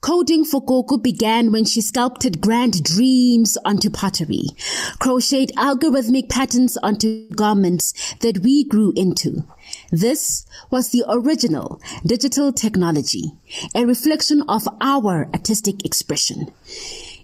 Coding for Gogo began when she sculpted grand dreams onto pottery, crocheted algorithmic patterns onto garments that we grew into. This was the original digital technology, a reflection of our artistic expression.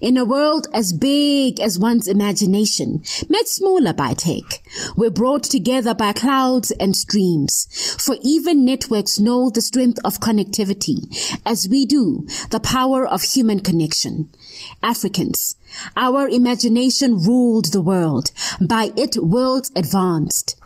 In a world as big as one's imagination, made smaller by tech, we're brought together by clouds and streams. For even networks know the strength of connectivity, as we do the power of human connection. Africans, our imagination ruled the world. By it, worlds advanced.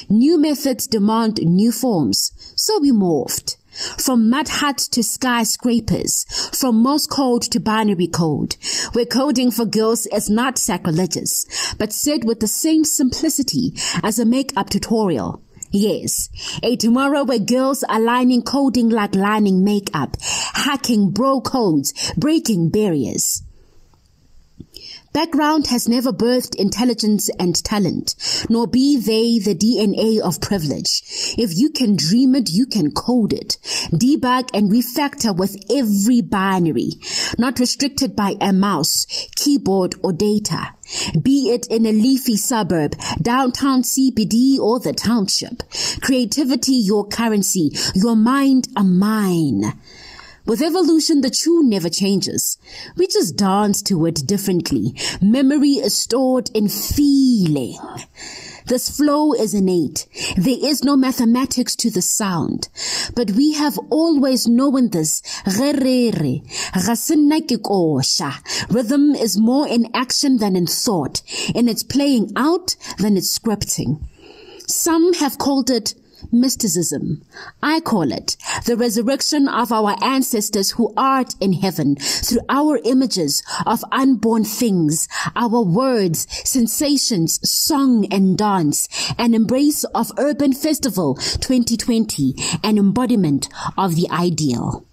New methods demand new forms, so we morphed. From mud huts to skyscrapers, from Morse code to binary code, where coding for girls is not sacrilegious, but said with the same simplicity as a makeup tutorial. Yes, a tomorrow where girls are lining coding like lining makeup, hacking bro codes, breaking barriers. Background has never birthed intelligence and talent, nor be they the DNA of privilege. If you can dream it, you can code it. Debug and refactor with every binary, not restricted by a mouse, keyboard, or data. Be it in a leafy suburb, downtown CBD, or the township. Creativity your currency, your mind a mine. With evolution, the tune never changes. We just dance to it differently. Memory is stored in feeling. This flow is innate. There is no mathematics to the sound. But we have always known this. Rhythm is more in action than in thought, and it's playing out than it's scripting. Some have called it mysticism. I call it the resurrection of our ancestors who art in heaven through our images of unborn things, our words, sensations, song and dance, an embrace of Urban Festival 2020, an embodiment of the ideal.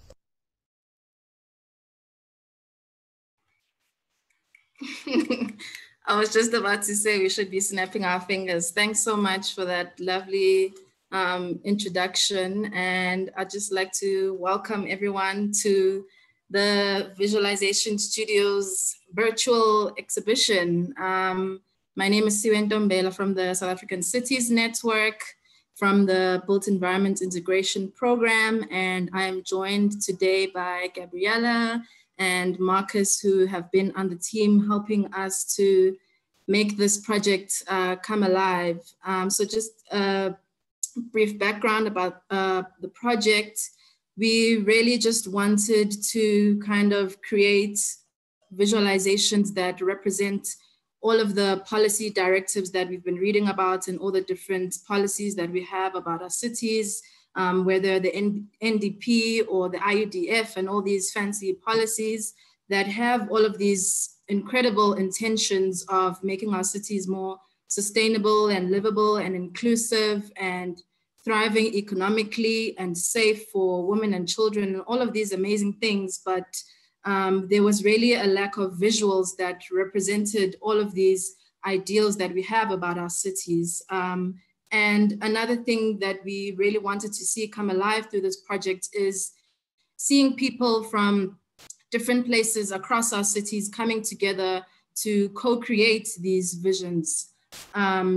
I was just about to say we should be snapping our fingers. Thanks so much for that lovely introduction, and I'd just like to welcome everyone to the Visualization Studios virtual exhibition. My name is Siwen Ntombela from the South African Cities Network, from the Built Environment Integration Program, and I am joined today by Gabriella and Marcus, who have been on the team helping us to make this project come alive. So just brief background about the project. We really just wanted to kind of create visualizations that represent all of the policy directives that we've been reading about and all the different policies that we have about our cities, whether the NDP or the IUDF and all these fancy policies that have all of these incredible intentions of making our cities more sustainable and livable and inclusive and thriving economically and safe for women and children and all of these amazing things. But there was really a lack of visuals that represented all of these ideals that we have about our cities. And another thing that we really wanted to see come alive through this project is seeing people from different places across our cities coming together to co-create these visions.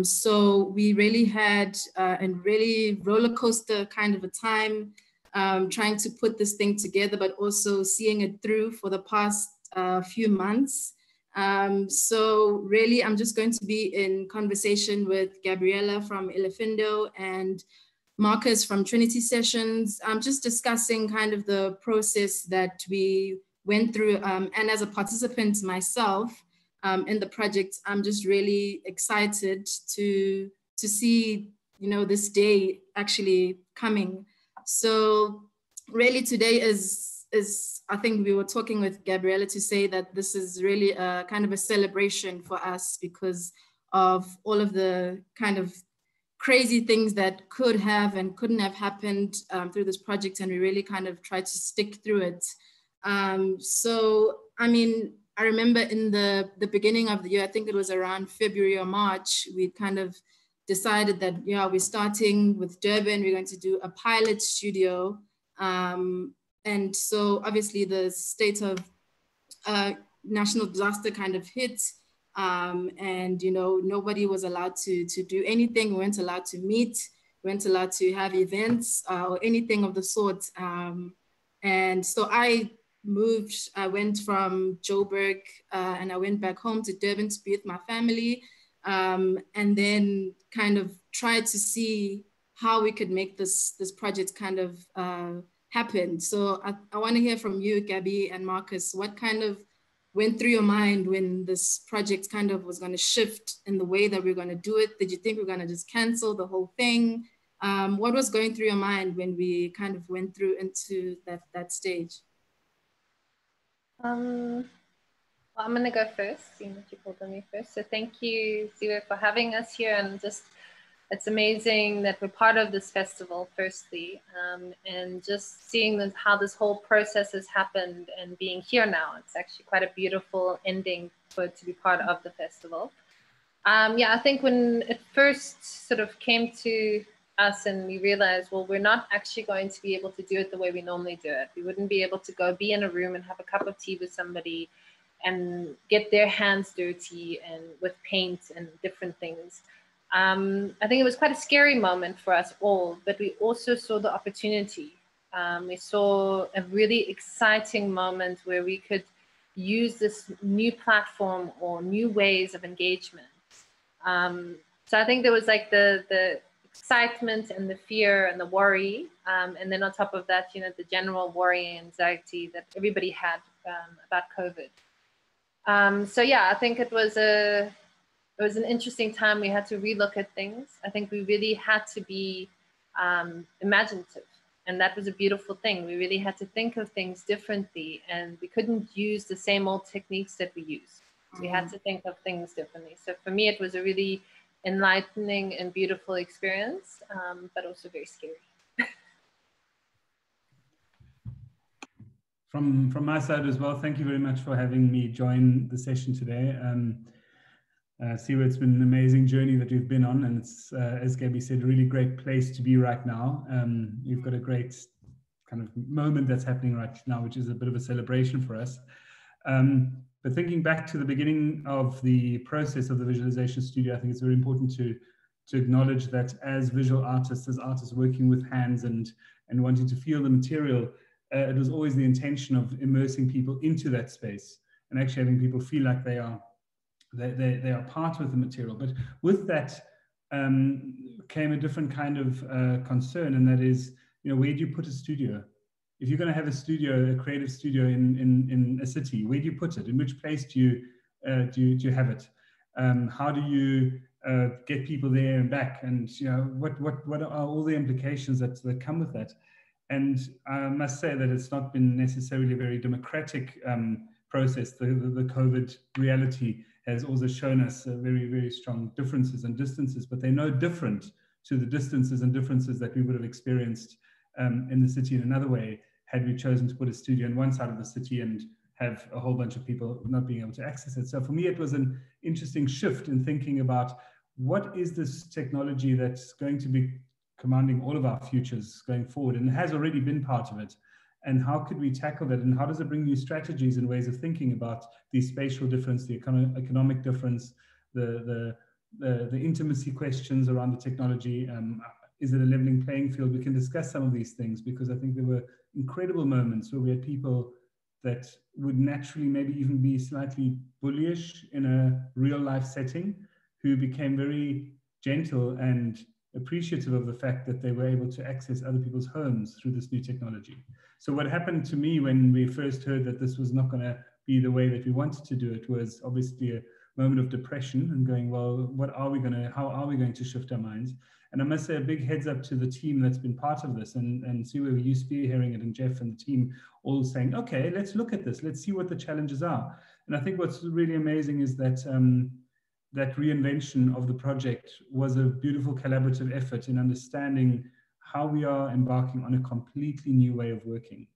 So we really had a really roller coaster kind of a time trying to put this thing together, but also seeing it through for the past few months. So really, I'm just going to be in conversation with Gabriella from Elefindo and Marcus from Trinity Sessions. I'm just discussing kind of the process that we went through. And as a participant myself, in the project, I'm just really excited to see, you know, this day actually coming. So really today is I think we were talking with Gabriella to say that this is really a kind of a celebration for us because of all of the kind of crazy things that could have and couldn't have happened through this project, and we really kind of tried to stick through it. So, I mean, I remember in the beginning of the year, I think it was around February or March, we kind of decided that, yeah, we're starting with Durban, we're going to do a pilot studio And so obviously the state of national disaster kind of hit. And, you know, nobody was allowed to do anything. We weren't allowed to meet. We weren't allowed to have events or anything of the sort. And so I moved, I went from Joburg and I went back home to Durban to be with my family. And then kind of tried to see how we could make this project kind of happen. So I want to hear from you, Gabby and Marcus, what kind of went through your mind when this project kind of was going to shift in the way that we are going to do it? Did you think we are going to just cancel the whole thing? What was going through your mind when we kind of went through into that stage? Well, I'm going to go first, seeing that you called on me first. So thank you, Ziwe, for having us here. And just, it's amazing that we're part of this festival, firstly, and just seeing how this whole process has happened and being here now. It's actually quite a beautiful ending for it to be part of the festival. Yeah, I think when it first sort of came to us and we realized, well, we're not actually going to be able to do it the way we normally do it. We wouldn't be able to go be in a room and have a cup of tea with somebody and get their hands dirty and with paint and different things. I think it was quite a scary moment for us all, but we also saw the opportunity. We saw a really exciting moment where we could use this new platform or new ways of engagement. So I think there was like the excitement and the fear and the worry. And then on top of that, you know, the general worry and anxiety that everybody had about COVID. So yeah, I think it was an interesting time. We had to relook at things. I think we really had to be imaginative. And that was a beautiful thing. We really had to think of things differently, and we couldn't use the same old techniques that we use. We had to think of things differently. So for me, it was a really enlightening and beautiful experience, but also very scary. From my side as well, thank you very much for having me join the session today. Siwa, it's been an amazing journey that we've been on, and it's, as Gabby said, a really great place to be right now. We've got a great kind of moment that's happening right now, which is a bit of a celebration for us. But thinking back to the beginning of the process of the visualization studio, I think it's very important to acknowledge that as visual artists, as artists working with hands and wanting to feel the material, it was always the intention of immersing people into that space and actually having people feel like they are part of the material. But with that came a different kind of concern, and that is, you know, where do you put a studio? If you're going to have a studio, a creative studio in a city, where do you put it? In which place do you have it? How do you get people there and back? And you know, what are all the implications that come with that? And I must say that it's not been necessarily a very democratic process. The COVID reality has also shown us very, very strong differences and distances, but they're no different to the distances and differences that we would have experienced in the city in another way, had we chosen to put a studio on one side of the city and have a whole bunch of people not being able to access it. So for me, it was an interesting shift in thinking about what is this technology that's going to be commanding all of our futures going forward, and has already been part of it. And how could we tackle that? And how does it bring new strategies and ways of thinking about the spatial difference, the economic difference, the intimacy questions around the technology? Is it a leveling playing field? We can discuss some of these things, because I think there were incredible moments where we had people that would naturally maybe even be slightly bullyish in a real life setting, who became very gentle and appreciative of the fact that they were able to access other people's homes through this new technology. So what happened to me when we first heard that this was not going to be the way that we wanted to do it was obviously a moment of depression and going, well, how are we going to shift our minds? And I must say a big heads up to the team that's been part of this, and see where you spearheading it, and Jeff and the team all saying, okay, let's look at this. Let's see what the challenges are. And I think what's really amazing is that that reinvention of the project was a beautiful collaborative effort in understanding how we are embarking on a completely new way of working.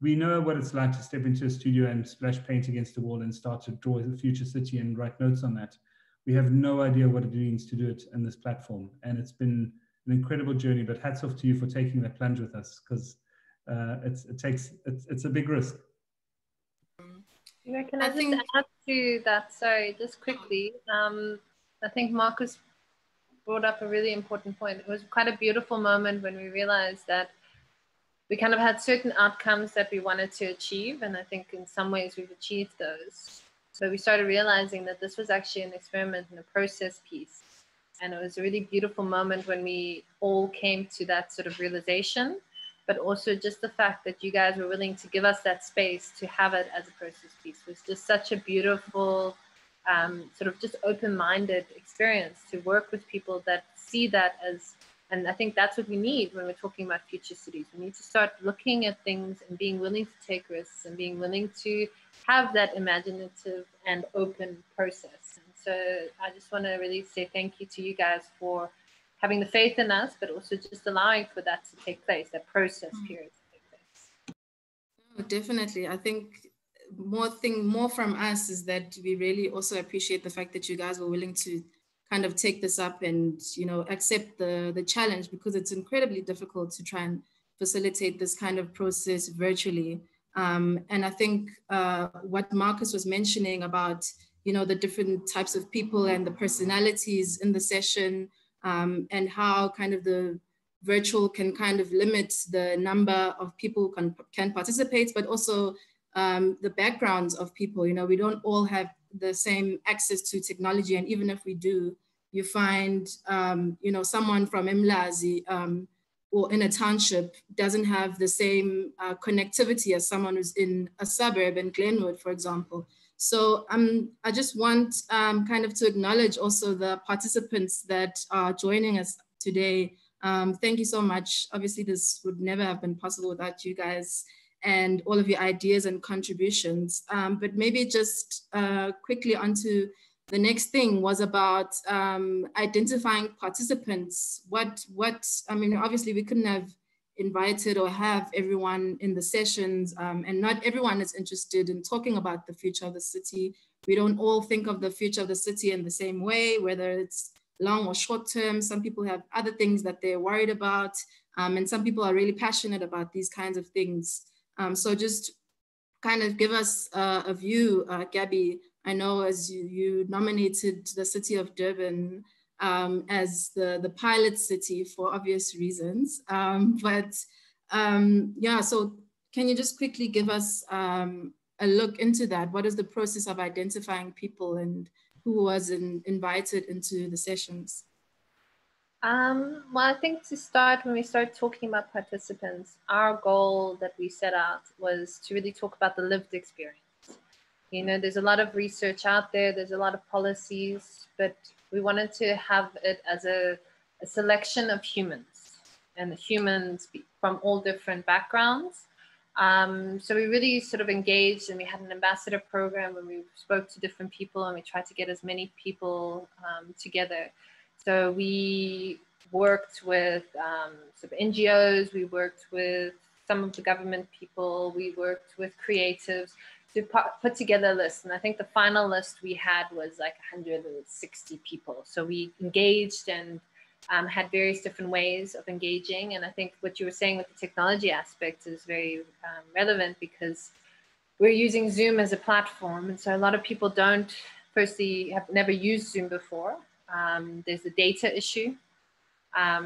We know what it's like to step into a studio and splash paint against the wall and start to draw a future city and write notes on that. We have no idea what it means to do it in this platform. And it's been an incredible journey, but hats off to you for taking that plunge with us, because it's a big risk. Yeah, can I just add to that? Sorry, just quickly. I think Marcus brought up a really important point. It was quite a beautiful moment when we realized that we kind of had certain outcomes that we wanted to achieve. And I think in some ways we've achieved those. So we started realizing that this was actually an experiment and a process piece. And it was a really beautiful moment when we all came to that sort of realization, but also just the fact that you guys were willing to give us that space to have it as a process piece was just such a beautiful, sort of just open-minded experience to work with people that see that as, and I think that's what we need when we're talking about future cities. We need to start looking at things and being willing to take risks and being willing to have that imaginative and open process. And so I just want to really say thank you to you guys for having the faith in us, but also just allowing for that to take place, that process period to take place. Oh, definitely. I think more from us is that we really also appreciate the fact that you guys were willing to kind of take this up and, you know, accept the challenge, because it's incredibly difficult to try and facilitate this kind of process virtually. And I think what Marcus was mentioning about, you know, the different types of people and the personalities in the session, and how kind of the virtual can kind of limit the number of people who can participate, but also the backgrounds of people. You know, we don't all have the same access to technology. And even if we do, you find, you know, someone from Mlazi or in a township doesn't have the same connectivity as someone who's in a suburb in Glenwood, for example. So I just want kind of to acknowledge also the participants that are joining us today. Thank you so much. Obviously, this would never have been possible without you guys and all of your ideas and contributions. But maybe just quickly onto the next thing was about identifying participants. I mean, obviously we couldn't have invited or have everyone in the sessions, and not everyone is interested in talking about the future of the city. We don't all think of the future of the city in the same way, whether it's long or short term. Some people have other things that they're worried about, and some people are really passionate about these kinds of things. So just kind of give us a view, Gabby. I know as you nominated the city of Durban as the pilot city for obvious reasons. Yeah, so can you just quickly give us a look into that? What is the process of identifying people and who was invited into the sessions? Well, I think to start, when we start talking about participants, our goal that we set out was to really talk about the lived experience. You know, there's a lot of research out there, there's a lot of policies, but we wanted to have it as a selection of humans, and humans from all different backgrounds. So we really sort of engaged, and we had an ambassador program when we spoke to different people, and we tried to get as many people together. So we worked with sort of NGOs, we worked with some of the government people, we worked with creatives to put together a list. And I think the final list we had was like 160 people. So we engaged and had various different ways of engaging. And I think what you were saying with the technology aspect is very relevant, because we're using Zoom as a platform. And so a lot of people have never used Zoom before. There's a data issue.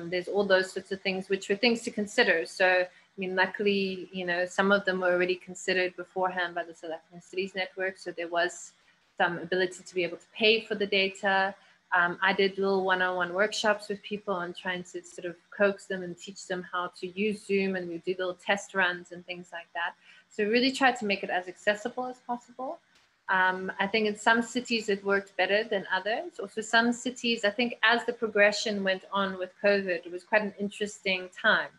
There's all those sorts of things, which were things to consider. So, I mean, luckily, you know, some of them were already considered beforehand by the South African Cities Network. So there was some ability to be able to pay for the data. I did little one-on-one workshops with people and trying to sort of coax them and teach them how to use Zoom, and we do little test runs and things like that. So really tried to make it as accessible as possible. I think in some cities it worked better than others. Also some cities, I think as the progression went on with COVID, it was quite an interesting time.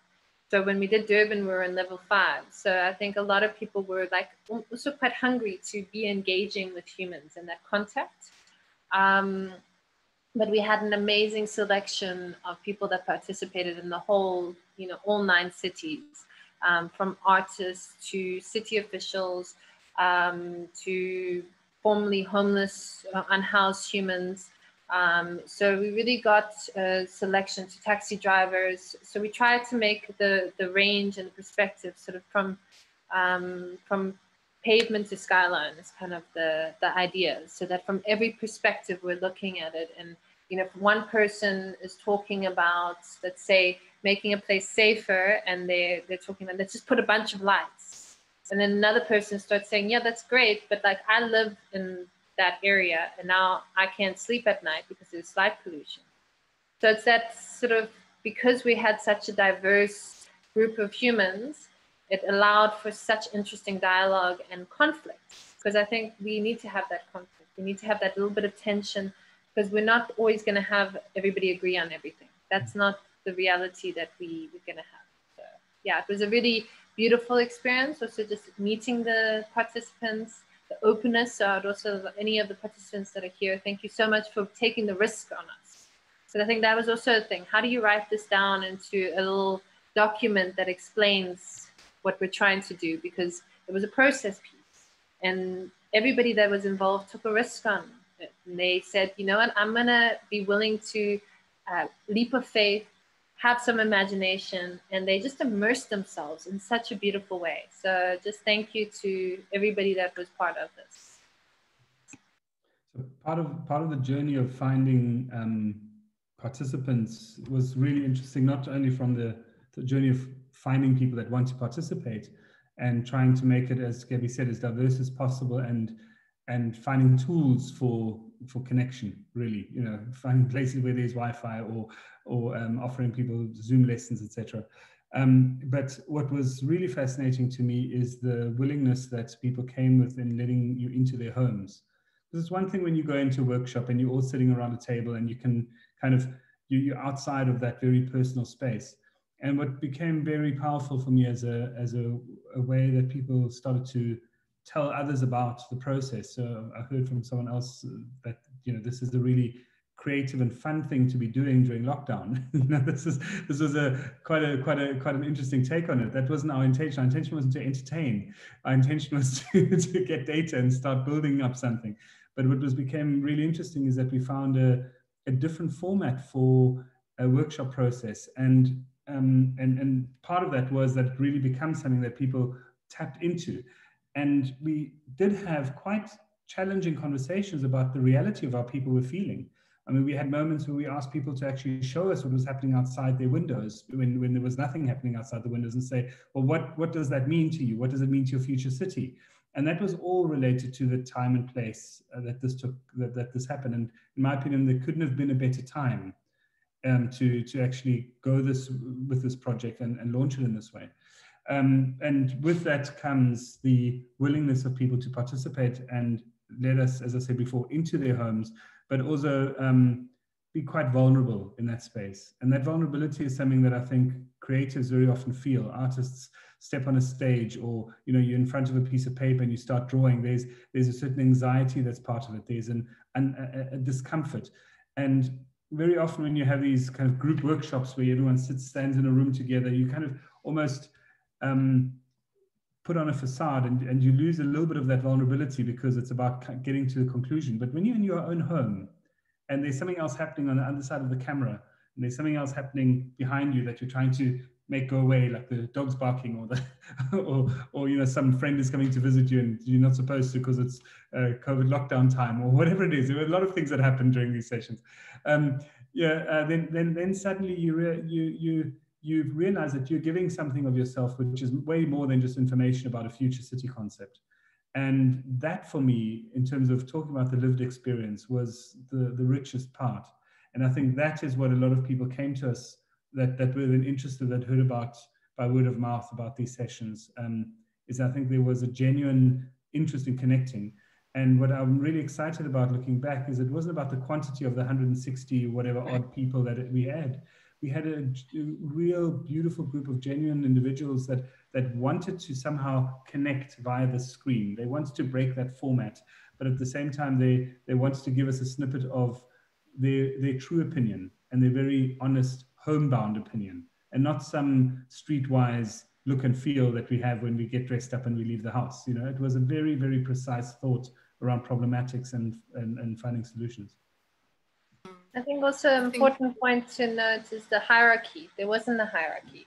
So when we did Durban, we were in level 5. So I think a lot of people were like also quite hungry to be engaging with humans and that contact. But we had an amazing selection of people that participated in the whole, you know, all 9 cities, from artists to city officials, to formerly homeless, unhoused humans, So we really got selection to taxi drivers. So we tried to make the range and the perspective sort of from pavement to skyline is kind of the idea. So that from every perspective we're looking at it. And you know, if one person is talking about, let's say, making a place safer, and they're talking about, let's just put a bunch of lights. And then another person starts saying, yeah, that's great, but like I live in that area and now I can't sleep at night because there's light pollution. So it's that sort of, because we had such a diverse group of humans, it allowed for such interesting dialogue and conflict. Because I think we need to have that conflict. We need to have that little bit of tension, because we're not always going to have everybody agree on everything. That's not the reality that we're going to have. So, yeah, it was a really beautiful experience. Also, just meeting the participants, the openness. So I'd also, any of the participants that are here, thank you so much for taking the risk on us. So I think that was also a thing. How do you write this down into a little document that explains what we're trying to do? Because it was a process piece, and everybody that was involved took a risk on it. And they said, you know what, I'm gonna be willing to leap of faith, have some imagination, and they just immersed themselves in such a beautiful way. So just thank you to everybody that was part of this. So part of the journey of finding participants was really interesting, not only from the journey of finding people that want to participate and trying to make it, as Gabby said, as diverse as possible, and finding tools for connection, really, you know, finding places where there's Wi-Fi or offering people Zoom lessons, etc. But what was really fascinating to me is the willingness that people came with in letting you into their homes. Because it's one thing when you go into a workshop and you're all sitting around a table and you can kind of, you're outside of that very personal space. And what became very powerful for me as a way that people started to tell others about the process. So I heard from someone else that, you know, this is a really creative and fun thing to be doing during lockdown. You know, this was quite an interesting take on it. That wasn't our intention. Our intention wasn't to entertain. Our intention was to get data and start building up something. But what became really interesting is that we found a different format for a workshop process, and part of that was that it really becomes something that people tapped into. And we did have quite challenging conversations about the reality of how people were feeling. I mean, we had moments where we asked people to actually show us what was happening outside their windows when there was nothing happening outside the windows, and say, well, what does that mean to you? What does it mean to your future city? And that was all related to the time and place that this happened. And in my opinion, there couldn't have been a better time to actually go with this project and launch it in this way. And with that comes the willingness of people to participate and let us, as I said before, into their homes, but also be quite vulnerable in that space. And that vulnerability is something that I think creatives very often feel. Artists step on a stage, or you know, you're in front of a piece of paper and you start drawing. There's a certain anxiety that's part of it. There's a discomfort. And very often when you have these kind of group workshops where everyone stands in a room together, you kind of almost put on a facade, and you lose a little bit of that vulnerability because it's about getting to the conclusion. But when you're in your own home and there's something else happening on the other side of the camera, and there's something else happening behind you that you're trying to make go away, like the dog's barking, or the or you know, some friend is coming to visit you and you're not supposed to because it's COVID lockdown time, or whatever it is. There were a lot of things that happen during these sessions. Then suddenly you realize that you're giving something of yourself, which is way more than just information about a future city concept. And that, for me, in terms of talking about the lived experience, was the richest part. And I think that is what a lot of people came to us that were then interested, that heard about by word of mouth about these sessions, is I think there was a genuine interest in connecting. And what I'm really excited about looking back is it wasn't about the quantity of the 160 whatever odd people that we had. We had a real beautiful group of genuine individuals that wanted to somehow connect via the screen. They wanted to break that format, but at the same time, they wanted to give us a snippet of their true opinion and their very honest, homebound opinion, and not some streetwise look and feel that we have when we get dressed up and we leave the house. You know, it was a very, very precise thought around problematics and finding solutions. I think also an important point to note is the hierarchy. There wasn't a hierarchy.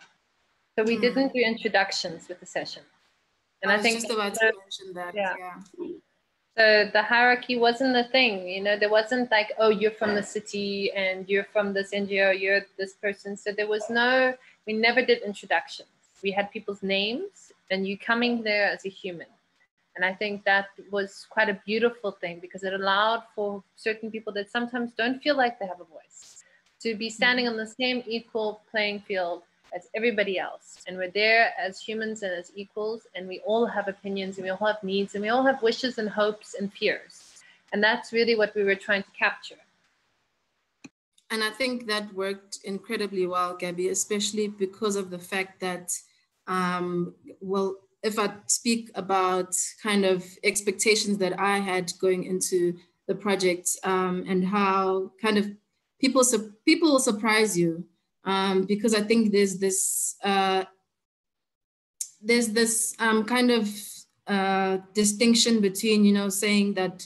So we didn't do introductions with the session. And I think just about to mention that. Yeah. So the hierarchy wasn't a thing, you know, there wasn't like, oh, you're from the city and you're from this NGO, you're this person. So there was no, we never did introductions. We had people's names and you coming there as a human. And I think that was quite a beautiful thing because it allowed for certain people that sometimes don't feel like they have a voice to be standing on the same equal playing field as everybody else. And we're there as humans and as equals, and we all have opinions and we all have needs and we all have wishes and hopes and fears. And that's really what we were trying to capture. And I think that worked incredibly well, Gabby, especially because of the fact that, well, if I speak about kind of expectations that I had going into the project, and how kind of people surprise you, because I think there's this kind of distinction between, you know, saying that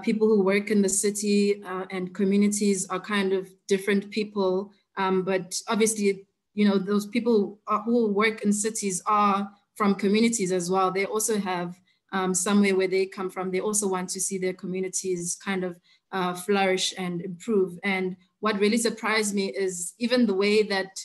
people who work in the city and communities are kind of different people, but obviously, you know, those people who work in cities are from communities as well. They also have somewhere where they come from. They also want to see their communities kind of flourish and improve. And what really surprised me is even the way that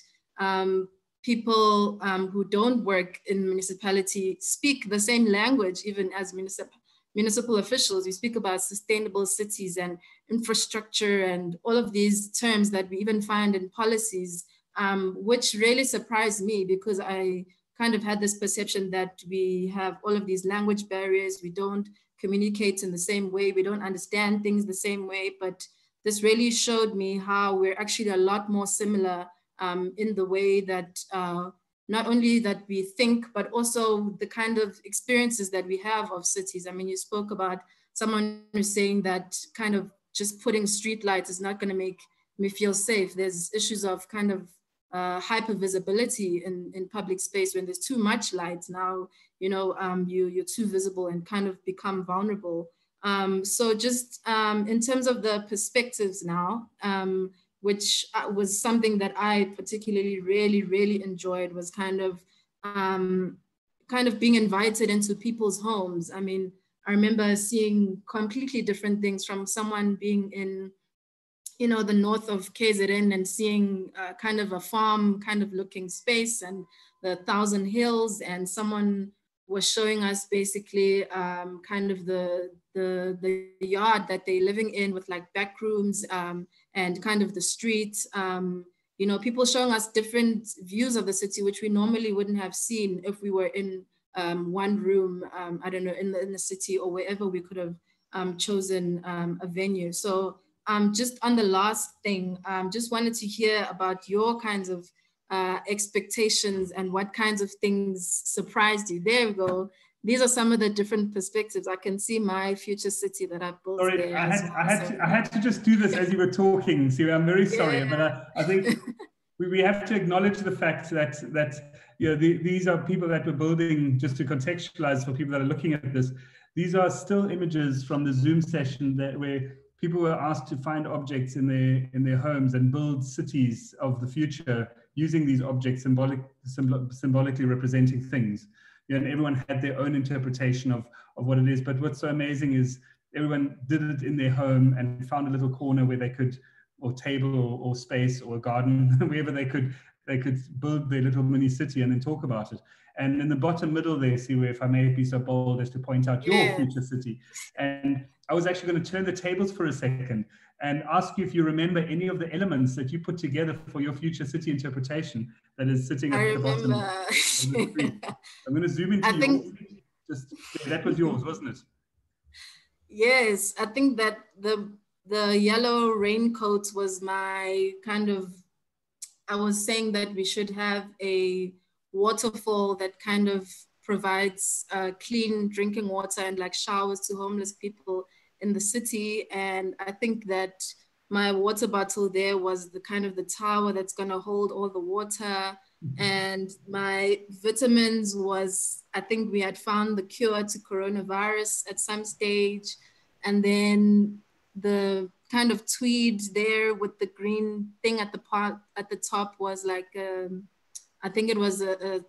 people who don't work in municipality speak the same language, even as municipal officials. We speak about sustainable cities and infrastructure and all of these terms that we even find in policies, which really surprised me because I kind of had this perception that we have all of these language barriers. We don't communicate in the same way. We don't understand things the same way. But this really showed me how we're actually a lot more similar in the way that not only that we think, but also the kind of experiences that we have of cities. I mean, you spoke about someone who's saying that kind of just putting street lights is not going to make me feel safe. There's issues of kind of hyper visibility in public space. When there's too much light now, you know, you're too visible and kind of become vulnerable. So just in terms of the perspectives now, which was something that I particularly really enjoyed, was kind of being invited into people's homes. I mean, I remember seeing completely different things from someone being in, you know, the north of KZN and seeing kind of a farm kind of looking space and the 1,000 hills, and someone was showing us basically kind of the yard that they're living in with like back rooms and kind of the street. You know, people showing us different views of the city, which we normally wouldn't have seen if we were in one room, I don't know, in the city or wherever we could have chosen a venue. So just on the last thing, just wanted to hear about your kinds of expectations and what kinds of things surprised you. There we go. These are some of the different perspectives. I can see my future city that I've built. Sorry, there I had to just do this as you were talking. See, I'm very sorry, but I think we have to acknowledge the fact that you know, these are people that we're building. Just to contextualize for people that are looking at this, these are still images from the Zoom session where people were asked to find objects in their homes and build cities of the future using these objects symbolically representing things. You know, and everyone had their own interpretation of what it is. But what's so amazing is everyone did it in their home and found a little corner where they could, or table or space or a garden, wherever they could build their little mini city and then talk about it. And in the bottom middle there, see where, if I may be so bold as to point out your future city. And I was actually going to turn the tables for a second and ask you if you remember any of the elements that you put together for your future city interpretation that is sitting at the bottom of the screen. I'm going to zoom into that was yours, wasn't it? Yes, I think that the yellow raincoat was my kind of, I was saying that we should have a waterfall that kind of provides clean drinking water and like showers to homeless people in the city. And I think that my water bottle there was the kind of the tower that's going to hold all the water. And my vitamins was, I think we had found the cure to coronavirus at some stage. And then the kind of tweed there with the green thing at the top was like, I think it was a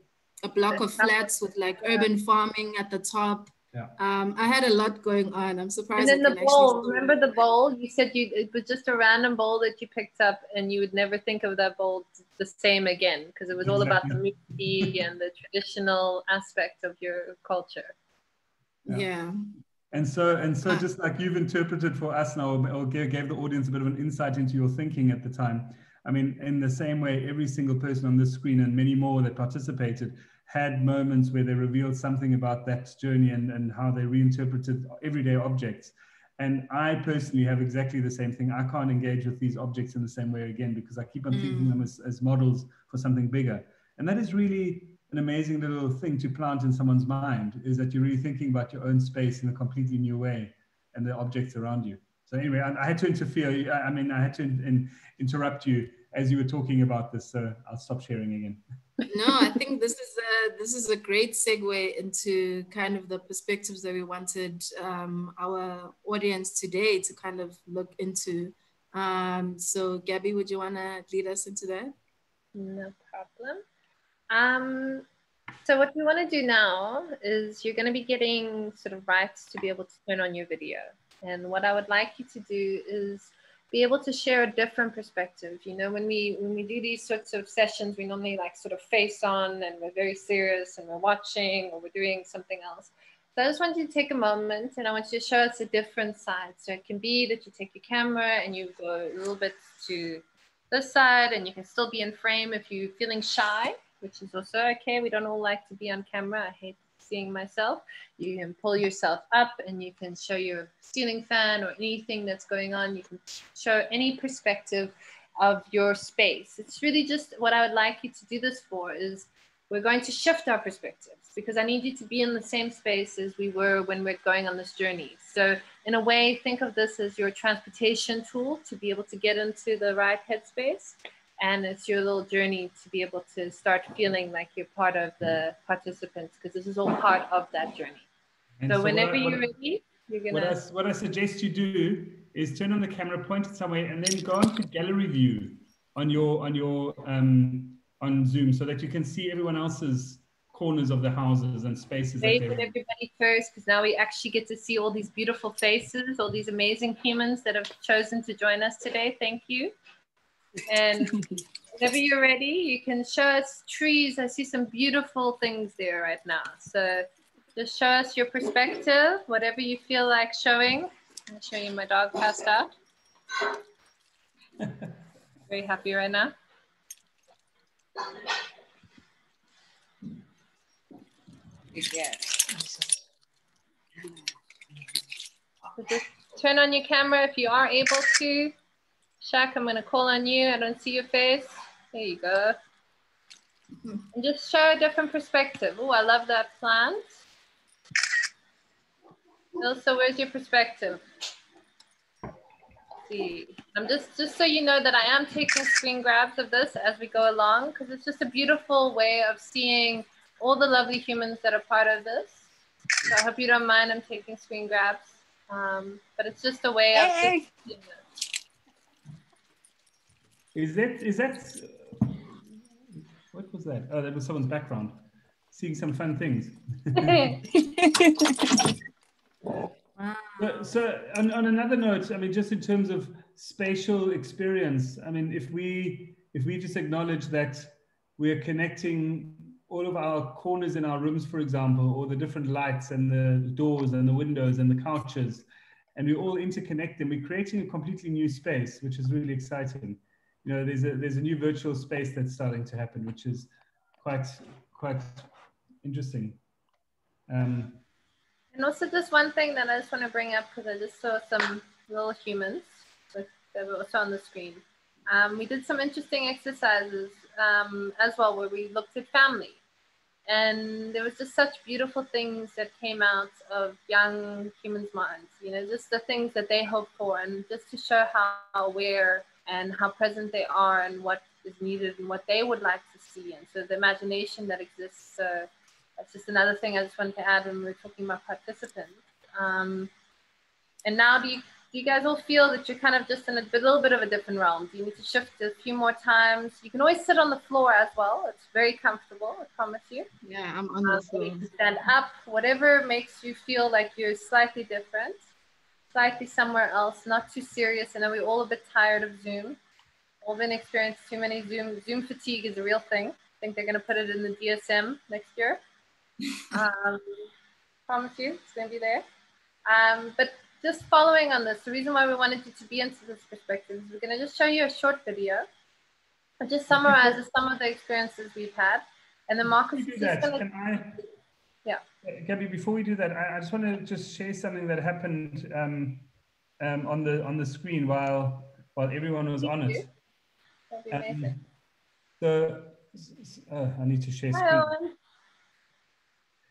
block of flats with like urban farming at the top. Yeah. I had a lot going on. I'm surprised. And then the bowl, remember the bowl? You said it was just a random bowl that you picked up, and you would never think of that bowl the same again, because it was all about the muti and the traditional aspect of your culture. Yeah. And so just like you've interpreted for us now, or gave the audience a bit of an insight into your thinking at the time. I mean, in the same way, every single person on this screen and many more that participated had moments where they revealed something about that journey and how they reinterpreted everyday objects. And I personally have exactly the same thing. I can't engage with these objects in the same way again, because I keep on thinking them as models for something bigger. And that is really an amazing little thing to plant in someone's mind, is that you're really thinking about your own space in a completely new way and the objects around you. So anyway, I had to interfere. I mean, I had to interrupt you as you were talking about this. So I'll stop sharing again. No, I think this is a great segue into kind of the perspectives that we wanted our audience today to kind of look into. So Gabby, would you want to lead us into that? No problem. So what we want to do now is you're going to be getting sort of rights to be able to turn on your video. And what I would like you to do is be able to share a different perspective. You know, when we do these sorts of sessions, we normally like sort of face on and we're very serious and we're watching or we're doing something else. So I just want you to take a moment and I want you to show us a different side. So it can be that you take your camera and you go a little bit to this side, and you can still be in frame if you're feeling shy, which is also okay. We don't all like to be on camera. I hate seeing myself. You can pull yourself up and you can show your ceiling fan or anything that's going on. You can show any perspective of your space. It's really just what I would like you to do this for is we're going to shift our perspectives, because I need you to be in the same space as we were when we're going on this journey. So in a way, think of this as your transportation tool to be able to get into the right headspace. And it's your little journey to be able to start feeling like you're part of the participants, because this is all part of that journey. And so whenever you're ready, you're gonna... What I suggest you do is turn on the camera, point it somewhere, and then go on to gallery view on Zoom, so that you can see everyone else's corners of the houses and spaces. Wave at everybody first, because now we actually get to see all these beautiful faces, all these amazing humans that have chosen to join us today. Thank you. And whenever you're ready, you can show us trees. I see some beautiful things there right now. So just show us your perspective, whatever you feel like showing. I'll show you my dog passed out. Very happy right now. Yeah. So just turn on your camera if you are able to. Shaq, I'm going to call on you. I don't see your face. There you go. And just show a different perspective. Oh, I love that plant. Elsa, where's your perspective? Let's see. I'm just so you know that I am taking screen grabs of this as we go along, because it's just a beautiful way of seeing all the lovely humans that are part of this. So I hope you don't mind I'm taking screen grabs. But it's just a way of seeing this. Is that what was that? Oh, that was someone's background. Seeing some fun things. So on another note, I mean, just in terms of spatial experience, I mean, if we just acknowledge that we're connecting all of our corners in our rooms, for example, or the different lights and the doors and the windows and the couches, and we all interconnect them, we're creating a completely new space, which is really exciting. You know, there's a new virtual space that's starting to happen, which is quite interesting. And also just one thing that I just want to bring up, because I just saw some little humans that were also on the screen. We did some interesting exercises as well, where we looked at family. And there was just such beautiful things that came out of young humans' minds, you know, just the things that they hope for, and just to show how aware and how present they are and what is needed and what they would like to see. And so the imagination that exists, that's just another thing I just wanted to add when we were talking about participants. And now do you guys all feel that you're kind of just in a little bit of a different realm? Do you need to shift a few more times? You can always sit on the floor as well. It's very comfortable, I promise you. Yeah, I'm on the floor. You can stand up, whatever makes you feel like you're slightly different, slightly somewhere else, not too serious. I know we're all a bit tired of Zoom. All been experienced too many Zoom fatigue is a real thing. I think they're going to put it in the DSM next year. Promise you, it's going to be there. But just following on this, the reason why we wanted you to be into this perspective is we're going to just show you a short video. It just summarizes some of the experiences we've had. And then Marcus is just going to... Yeah. Gabby, before we do that, I just want to just share something that happened on the screen while everyone was on it. That'd be amazing. So I need to share screen. Hi, Owen.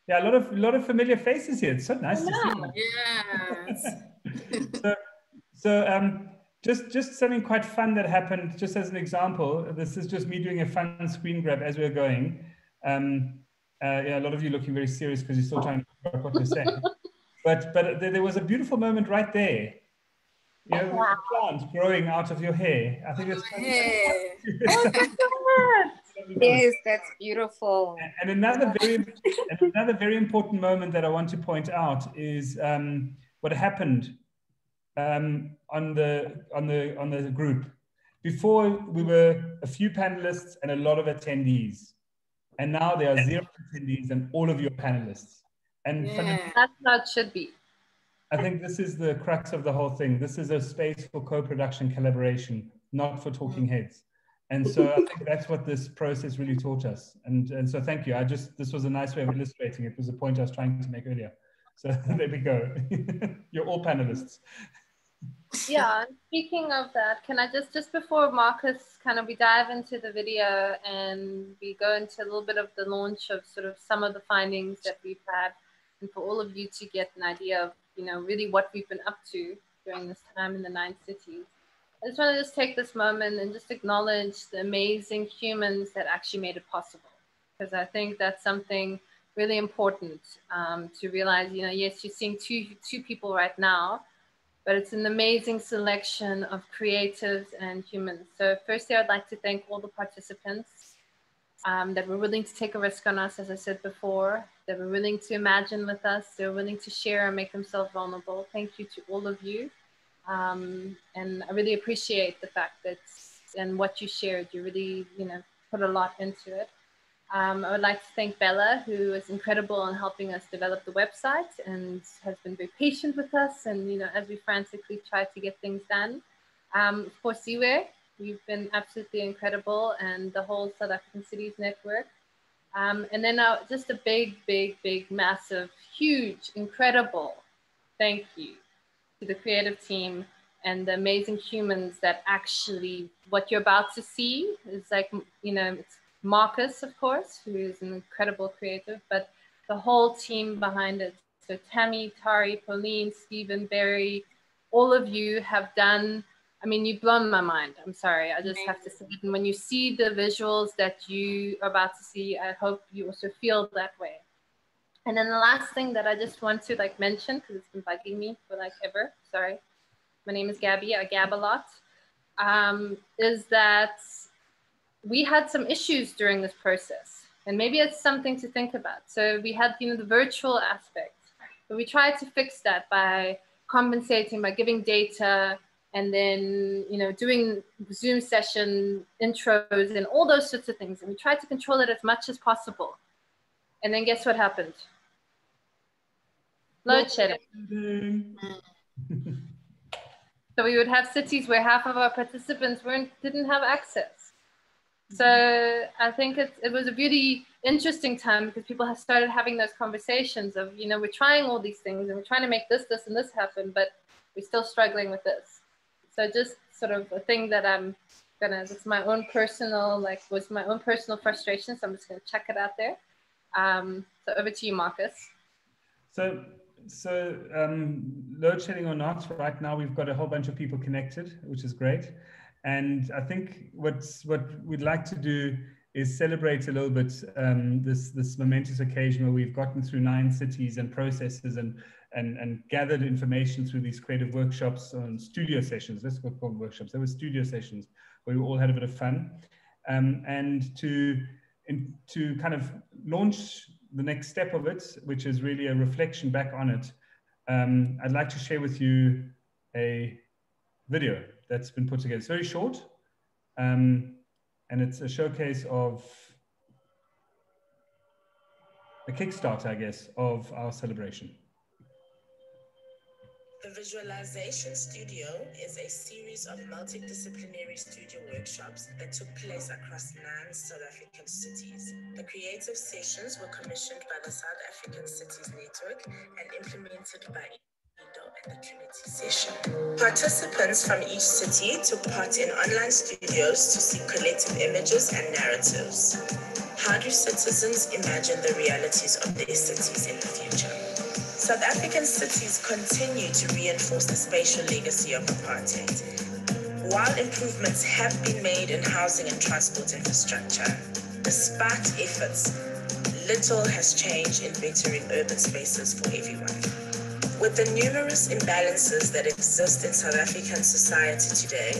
Yeah, a lot of familiar faces here. It's so nice to see. Yes. So just something quite fun that happened. Just as an example, this is just me doing a fun screen grab as we're going. Yeah, a lot of you looking very serious because you're still trying to figure out what you're saying. But there was a beautiful moment right there. You know, wow. Plant growing out of your hair. I think it's yes, that's beautiful. And another very important moment that I want to point out is what happened on the group. Before we were a few panelists and a lot of attendees, and now there are 0 attendees and all of your panelists. And that's how it should be. I think this is the crux of the whole thing. This is a space for co-production collaboration, not for talking heads. And so I think that's what this process really taught us. And so thank you. This was a nice way of illustrating it. It was a point I was trying to make earlier. So there we go. You're all panelists. Yeah, speaking of that, can I just before Marcus we dive into the video and we go into a little bit of the launch of sort of some of the findings that we've had, and for all of you to get an idea of, really what we've been up to during this time in the 9 cities. I just want to take this moment and just acknowledge the amazing humans that actually made it possible. Because I think that's something really important to realize, yes, you're seeing two people right now, but it's an amazing selection of creatives and humans. So firstly, I'd like to thank all the participants that were willing to take a risk on us, as I said before, that were willing to imagine with us, they were willing to share and make themselves vulnerable. Thank you to all of you. And I really appreciate the fact that, and what you shared, you really, put a lot into it. I would like to thank Bella, who is incredible in helping us develop the website and has been very patient with us. And, as we frantically try to get things done. Of course, Ziwe, you've been absolutely incredible, and the whole South African Cities Network. And then just a big, massive, huge, incredible thank you to the creative team and the amazing humans that actually, what you're about to see is like, it's Marcus, of course, who is an incredible creative, but the whole team behind it. So Tammy, Tari, Pauline, Stephen, Barry, all of you have done, you've blown my mind. I'm sorry, I just have to say it. And when you see the visuals that you are about to see, I hope you also feel that way. And then the last thing that I just want to mention, because it's been bugging me for ever, sorry. My name is Gabby, I gab a lot, is that we had some issues during this process, and maybe it's something to think about. So we had, the virtual aspect, but we tried to fix that by compensating, by giving data, and then, doing Zoom session intros and all those sorts of things. And we tried to control it as much as possible. And then guess what happened? Load shedding. So we would have cities where half of our participants didn't have access. So I think it was a really interesting time, because people have started having those conversations of, we're trying all these things and we're trying to make this and this happen, but we're still struggling with this. So just sort of a thing that it's my own personal, was my own personal frustration. So I'm just gonna check it out there. So over to you, Marcus. So load shedding or not, right now we've got a whole bunch of people connected, which is great. And I think what we'd like to do is celebrate a little bit this momentous occasion where we've gotten through 9 cities and processes and gathered information through these creative workshops and studio sessions. Let's call them workshops. They were studio sessions where we all had a bit of fun, and to kind of launch the next step of it, which is really a reflection back on it. I'd like to share with you a video that's been put together. It's very short, and it's a showcase of a Kickstarter, I guess, of our celebration. The Visualization Studio is a series of multidisciplinary studio workshops that took place across 9 South African cities. The creative sessions were commissioned by the South African Cities Network and implemented by and the Trinity Session. Participants from each city took part in online studios to see collective images and narratives. How do citizens imagine the realities of their cities in the future? South African cities continue to reinforce the spatial legacy of apartheid. While improvements have been made in housing and transport infrastructure, despite efforts, little has changed in bettering urban spaces for everyone. With the numerous imbalances that exist in South African society today,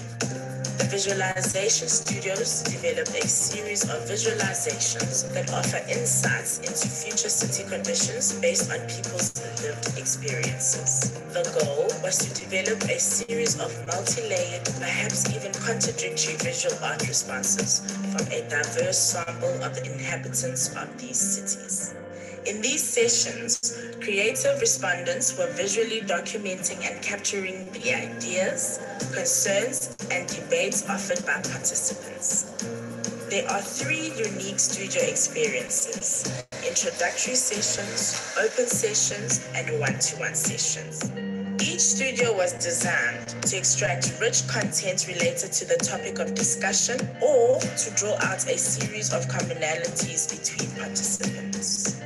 the Visualization Studios developed a series of visualizations that offer insights into future city conditions based on people's lived experiences. The goal was to develop a series of multi-layered, perhaps even contradictory visual art responses from a diverse sample of the inhabitants of these cities. In these sessions, creative respondents were visually documenting and capturing the ideas, concerns, and debates offered by participants. There are 3 unique studio experiences: introductory sessions, open sessions, and one-to-one sessions. Each studio was designed to extract rich content related to the topic of discussion or to draw out a series of commonalities between participants.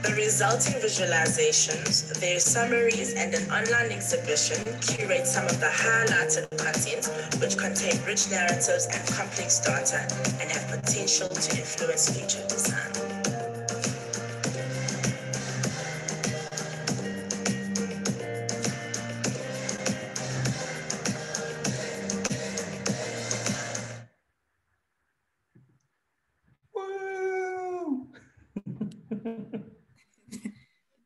The resulting visualizations, their summaries, and an online exhibition curate some of the highlighted content, which contain rich narratives and complex data and have potential to influence future design. Woo!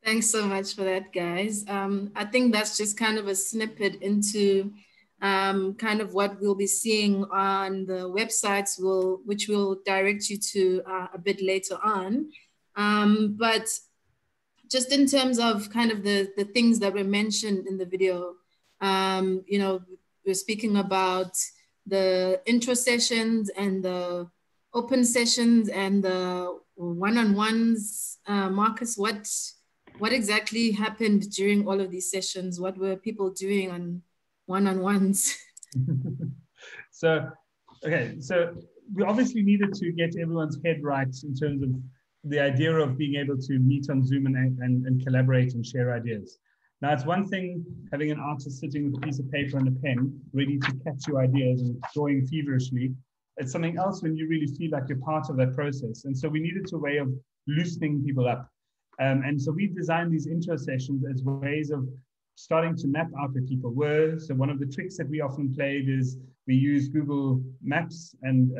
Thanks so much for that, guys. I think that's just kind of a snippet into kind of what we'll be seeing on the websites, which we'll direct you to a bit later on. But just in terms of kind of the things that were mentioned in the video, you know, we're speaking about the intro sessions and the open sessions and the one-on-ones. Marcus, what exactly happened during all of these sessions? What were people doing on one-on-ones? So we obviously needed to get everyone's head right in terms of the idea of being able to meet on Zoom and collaborate and share ideas. Now, it's one thing having an artist sitting with a piece of paper and a pen, ready to catch your ideas and drawing feverishly. It's something else when you really feel like you're part of that process. And so we needed a way of loosening people up. And so we designed these intro sessions as ways of starting to map out where people were. So one of the tricks that we often played is we use Google Maps and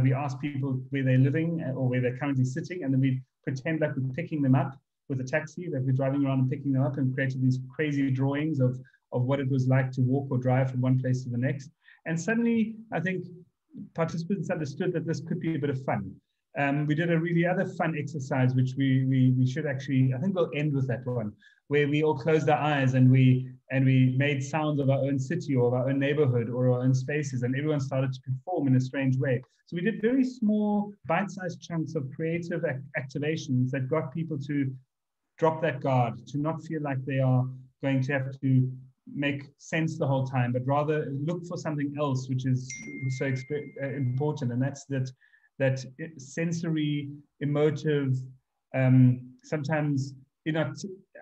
we ask people where they're living or where they're currently sitting, and then we pretend like we're picking them up with a taxi, that we're driving around and picking them up, and created these crazy drawings of what it was like to walk or drive from one place to the next. And suddenly, I think participants understood that this could be a bit of fun. We did a really other fun exercise, which we should actually, I think we'll end with that one, where we all closed our eyes and we made sounds of our own city or of our own neighborhood or our own spaces, and everyone started to perform in a strange way. So we did very small, bite-sized chunks of creative activations that got people to drop that guard, to not feel like they are going to have to make sense the whole time, but rather look for something else, which is so important, and that's that sensory, emotive, sometimes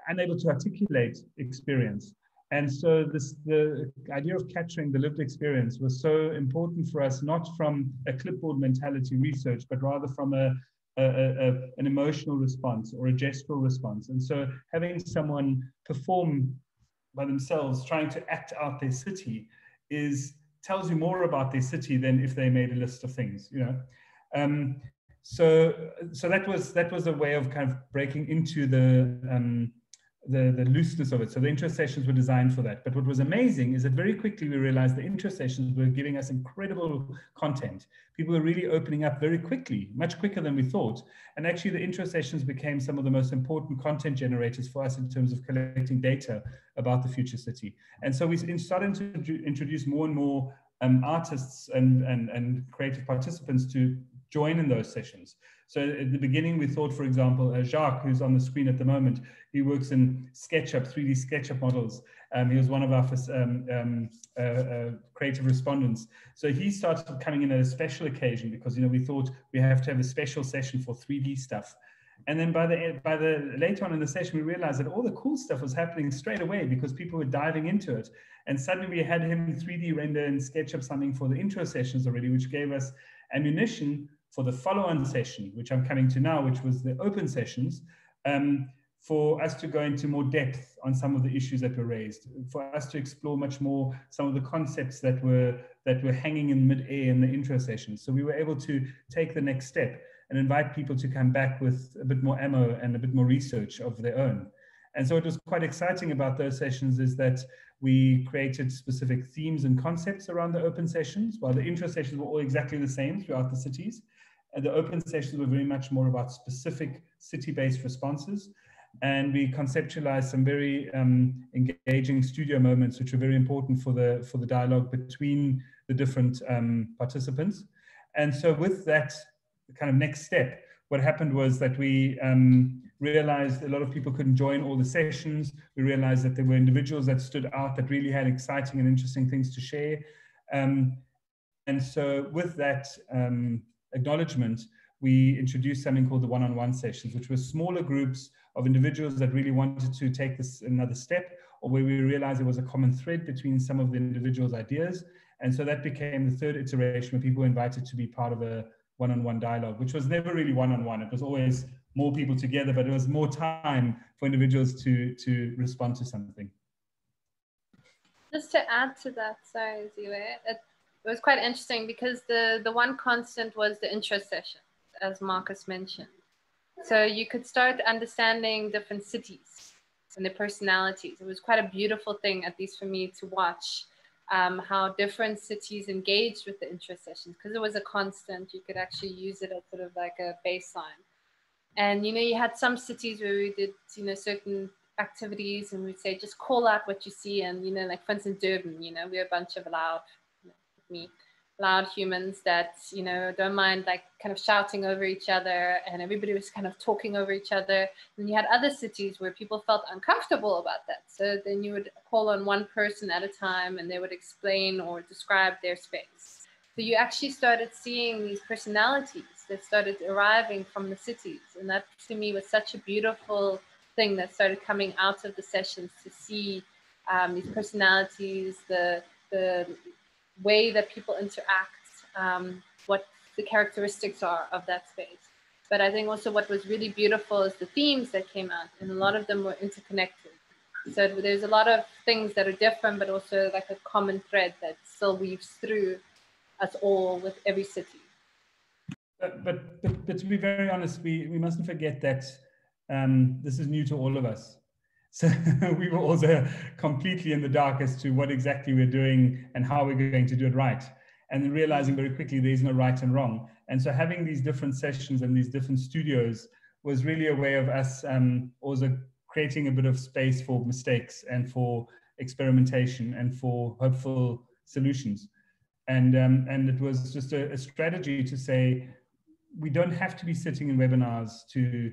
unable to articulate experience. And so the idea of capturing the lived experience was so important for us, not from a clipboard mentality research, but rather from an emotional response or a gestural response. And so having someone perform by themselves, trying to act out their city, tells you more about their city than if they made a list of things, you know. So that was a way of kind of breaking into the looseness of it. So the intro sessions were designed for that. But what was amazing is that very quickly we realized the intro sessions were giving us incredible content. People were really opening up very quickly, much quicker than we thought. And actually the intro sessions became some of the most important content generators for us in terms of collecting data about the future city. And so we started to introduce more and more artists and creative participants to join in those sessions. So at the beginning, we thought, for example, Jacques, who's on the screen at the moment, he works in SketchUp, 3D SketchUp models. He was one of our creative respondents. So he started coming in at a special occasion because, you know, we thought we have to have a special session for 3D stuff. And then by the later on in the session, we realized that all the cool stuff was happening straight away because people were diving into it. And suddenly we had him 3D render and SketchUp something for the intro sessions already, which gave us ammunition for the follow-on session, which I'm coming to now, which was the open sessions, for us to go into more depth on some of the issues that were raised, for us to explore much more some of the concepts that were hanging in mid-air in the intro sessions. So we were able to take the next step and invite people to come back with a bit more ammo and a bit more research of their own. And so what was quite exciting about those sessions is that we created specific themes and concepts around the open sessions, while the intro sessions were all exactly the same throughout the cities. And the open sessions were very much more about specific city-based responses. And we conceptualized some very engaging studio moments, which were very important for the dialogue between the different participants. And so with that kind of next step, what happened was that we realized a lot of people couldn't join all the sessions. We realized that there were individuals that stood out that really had exciting and interesting things to share. And so with that acknowledgement, we introduced something called the one-on-one sessions, which were smaller groups of individuals that really wanted to take this another step, or where we realized there was a common thread between some of the individuals' ideas. And so that became the third iteration where people were invited to be part of a one-on-one dialogue, which was never really one-on-one. It was always more people together, but it was more time for individuals to respond to something. Just to add to that, sorry, Ziwe, it was quite interesting because the one constant was the intro session, as Marcus mentioned. So you could start understanding different cities and their personalities. It was quite a beautiful thing, at least for me, to watch how different cities engaged with the intro sessions, because it was a constant. You could actually use it as sort of like a baseline. And, you know, you had some cities where we did, you know, certain activities and we'd say, just call out what you see. And, you know, like for instance, Durban, you know, we're a bunch of loud humans that, you know, don't mind like kind of shouting over each other, and everybody was kind of talking over each other. And you had other cities where people felt uncomfortable about that. So then you would call on one person at a time and they would explain or describe their space. So you actually started seeing these personalities that started arriving from the cities. And that to me was such a beautiful thing that started coming out of the sessions, to see these personalities, the way that people interact, what the characteristics are of that space. But I think also what was really beautiful is the themes that came out, and a lot of them were interconnected. So there's a lot of things that are different, but also like a common thread that still weaves through us all with every city. But to be very honest, we mustn't forget that this is new to all of us. So we were also completely in the dark as to what exactly we're doing and how we're going to do it right. And then realizing very quickly there is no right and wrong. And so having these different sessions and these different studios was really a way of us also creating a bit of space for mistakes and for experimentation and for hopeful solutions. And it was just a strategy to say, we don't have to be sitting in webinars to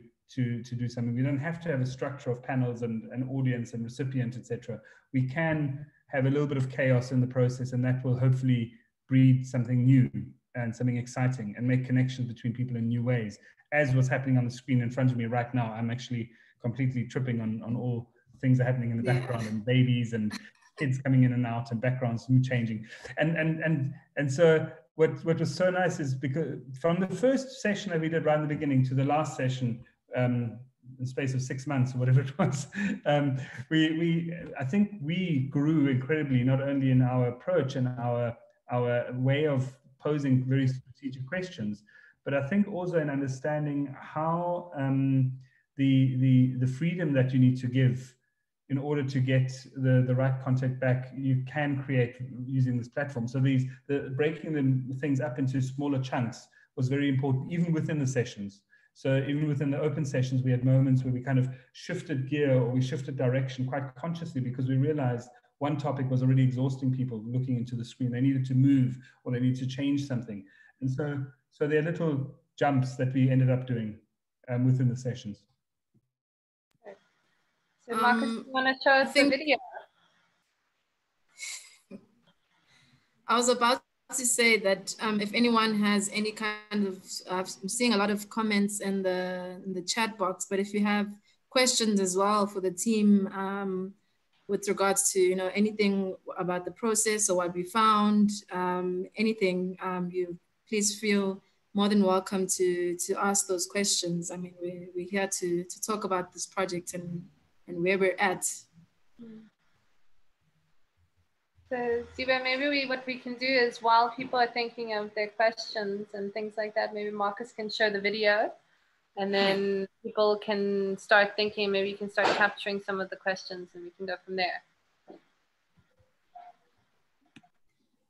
do something. We don't have to have a structure of panels and an audience and recipient, etc. We can have a little bit of chaos in the process, and that will hopefully breed something new and something exciting and make connections between people in new ways. As what's happening on the screen in front of me right now, I'm actually completely tripping on all things are happening in the background, and babies and kids coming in and out, and backgrounds changing. And so what was so nice is, because from the first session that we did right in the beginning to the last session, in the space of 6 months or whatever it was, I think we grew incredibly, not only in our approach and our way of posing very strategic questions, but I think also in understanding how the freedom that you need to give in order to get the right content back, you can create using this platform. So the breaking the things up into smaller chunks was very important, even within the sessions. So even within the open sessions, we had moments where we kind of shifted gear, or we shifted direction quite consciously, because we realized one topic was already exhausting people looking into the screen. They needed to move, or they needed to change something. And so there are little jumps that we ended up doing within the sessions. So Marcus, you want to show us the video? I was about to say that if anyone has any kind of, I'm seeing a lot of comments in the chat box, but if you have questions as well for the team with regards to anything about the process or what we found, anything, you please feel more than welcome to ask those questions. I mean, we're here to talk about this project and where we're at. So Ziba, maybe what we can do is, while people are thinking of their questions and things like that, maybe Marcus can share the video, and then people can start thinking. Maybe you can start capturing some of the questions, and we can go from there.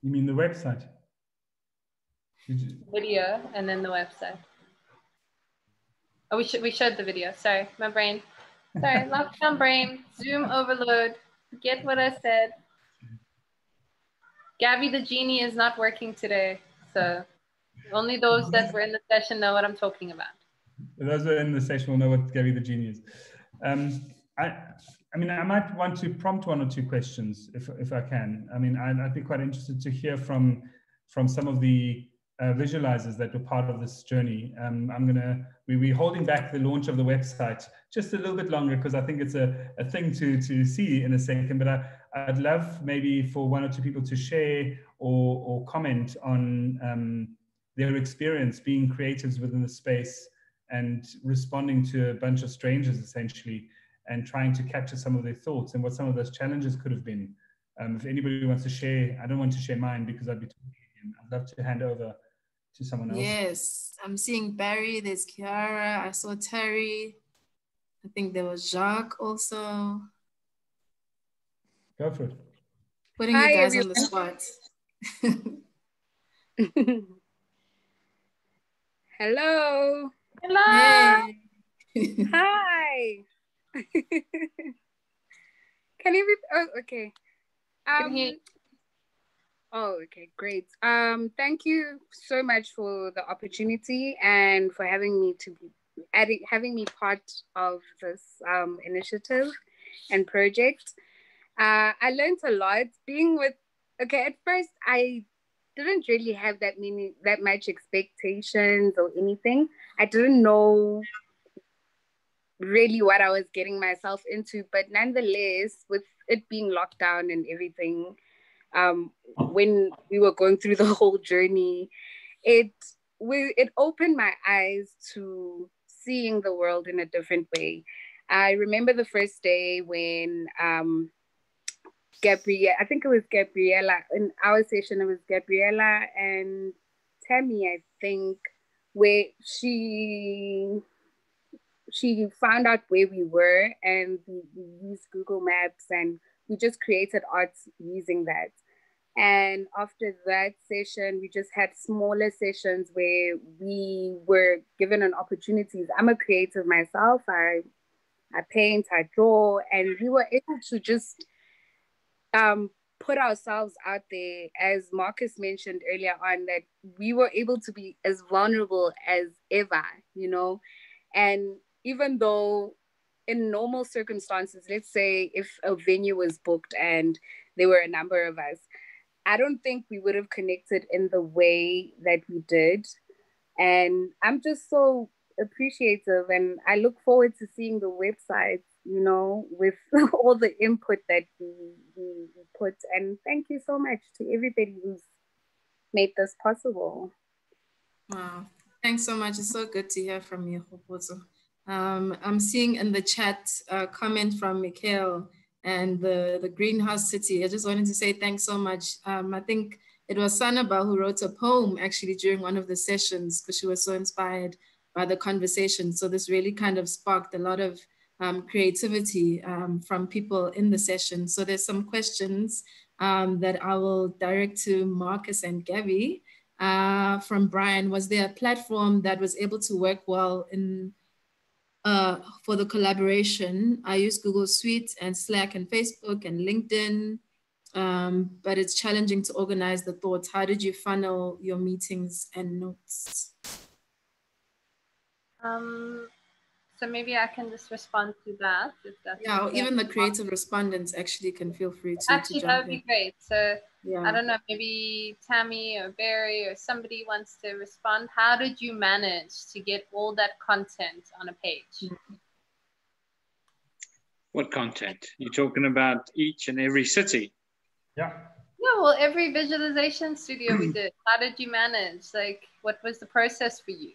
You mean the website? Video and then the website. Oh, we showed the video. Sorry, my brain. Sorry, lockdown brain, Zoom overload. Forget what I said. Gabby the genie is not working today, so only those that were in the session know what I'm talking about. Those who are in the session will know what Gabby the genie is. I mean, I might want to prompt one or two questions if I can. I mean, I'd be quite interested to hear from some of the visualizers that were part of this journey. We're holding back the launch of the website just a little bit longer, because I think it's a thing to see in a second, but I'd love maybe for one or two people to share or comment on their experience being creatives within the space and responding to a bunch of strangers, essentially, and trying to capture some of their thoughts and what some of those challenges could have been. If anybody wants to share, I don't want to share mine because I'd be talking again. I'd love to hand over to someone else. Yes, I'm seeing Barry, there's Kiara, I saw Terry. I think there was Jacques also. Go for it. Putting you guys on the spot. Hello. Hello. Hey. Hi. Can you oh, okay. Oh, okay, great. Thank you so much for the opportunity and for having me having me part of this initiative and project. I learned a lot being with. Okay, at first I didn't really have that much expectations or anything. I didn't know really what I was getting myself into, but nonetheless, with it being locked down and everything, when we were going through the whole journey, it opened my eyes to seeing the world in a different way. I remember the first day when Gabriella, I think it was Gabriella, in our session, it was Gabriella and Tammy, I think, where she found out where we were, and we used Google Maps, and we just created art using that. And after that session, we just had smaller sessions where we were given an opportunity. I'm a creative myself. I paint, I draw, and we were able to just put ourselves out there. As Marcus mentioned earlier on, that we were able to be as vulnerable as ever, and even though in normal circumstances, let's say if a venue was booked and there were a number of us, I don't think we would have connected in the way that we did. And I'm just so appreciative, and I look forward to seeing the website you know, with all the input that we put. And thank you so much to everybody who's made this possible. Wow. Thanks so much. It's so good to hear from you, Hopoto. I'm seeing in the chat a comment from Mikhail and the Greenhouse City. I just wanted to say thanks so much. I think it was Sanaba who wrote a poem actually during one of the sessions because she was so inspired by the conversation. So this really kind of sparked a lot of creativity from people in the session. So there's some questions that I will direct to Marcus and Gabby. From Brian, was there a platform that was able to work well in for the collaboration? I use Google Suite and Slack and Facebook and LinkedIn, but it's challenging to organize the thoughts. How did you funnel your meetings and notes? So maybe I can just respond to that. If that's yeah, or even the creative respondents actually can feel free to actually, jump that would be great. So yeah. I don't know, maybe Tammy or Barry or somebody wants to respond. How did you manage to get all that content on a page? What content? You're talking about each and every city? Yeah. Yeah, well, every visualization studio we did. How did you manage? Like, what was the process for you?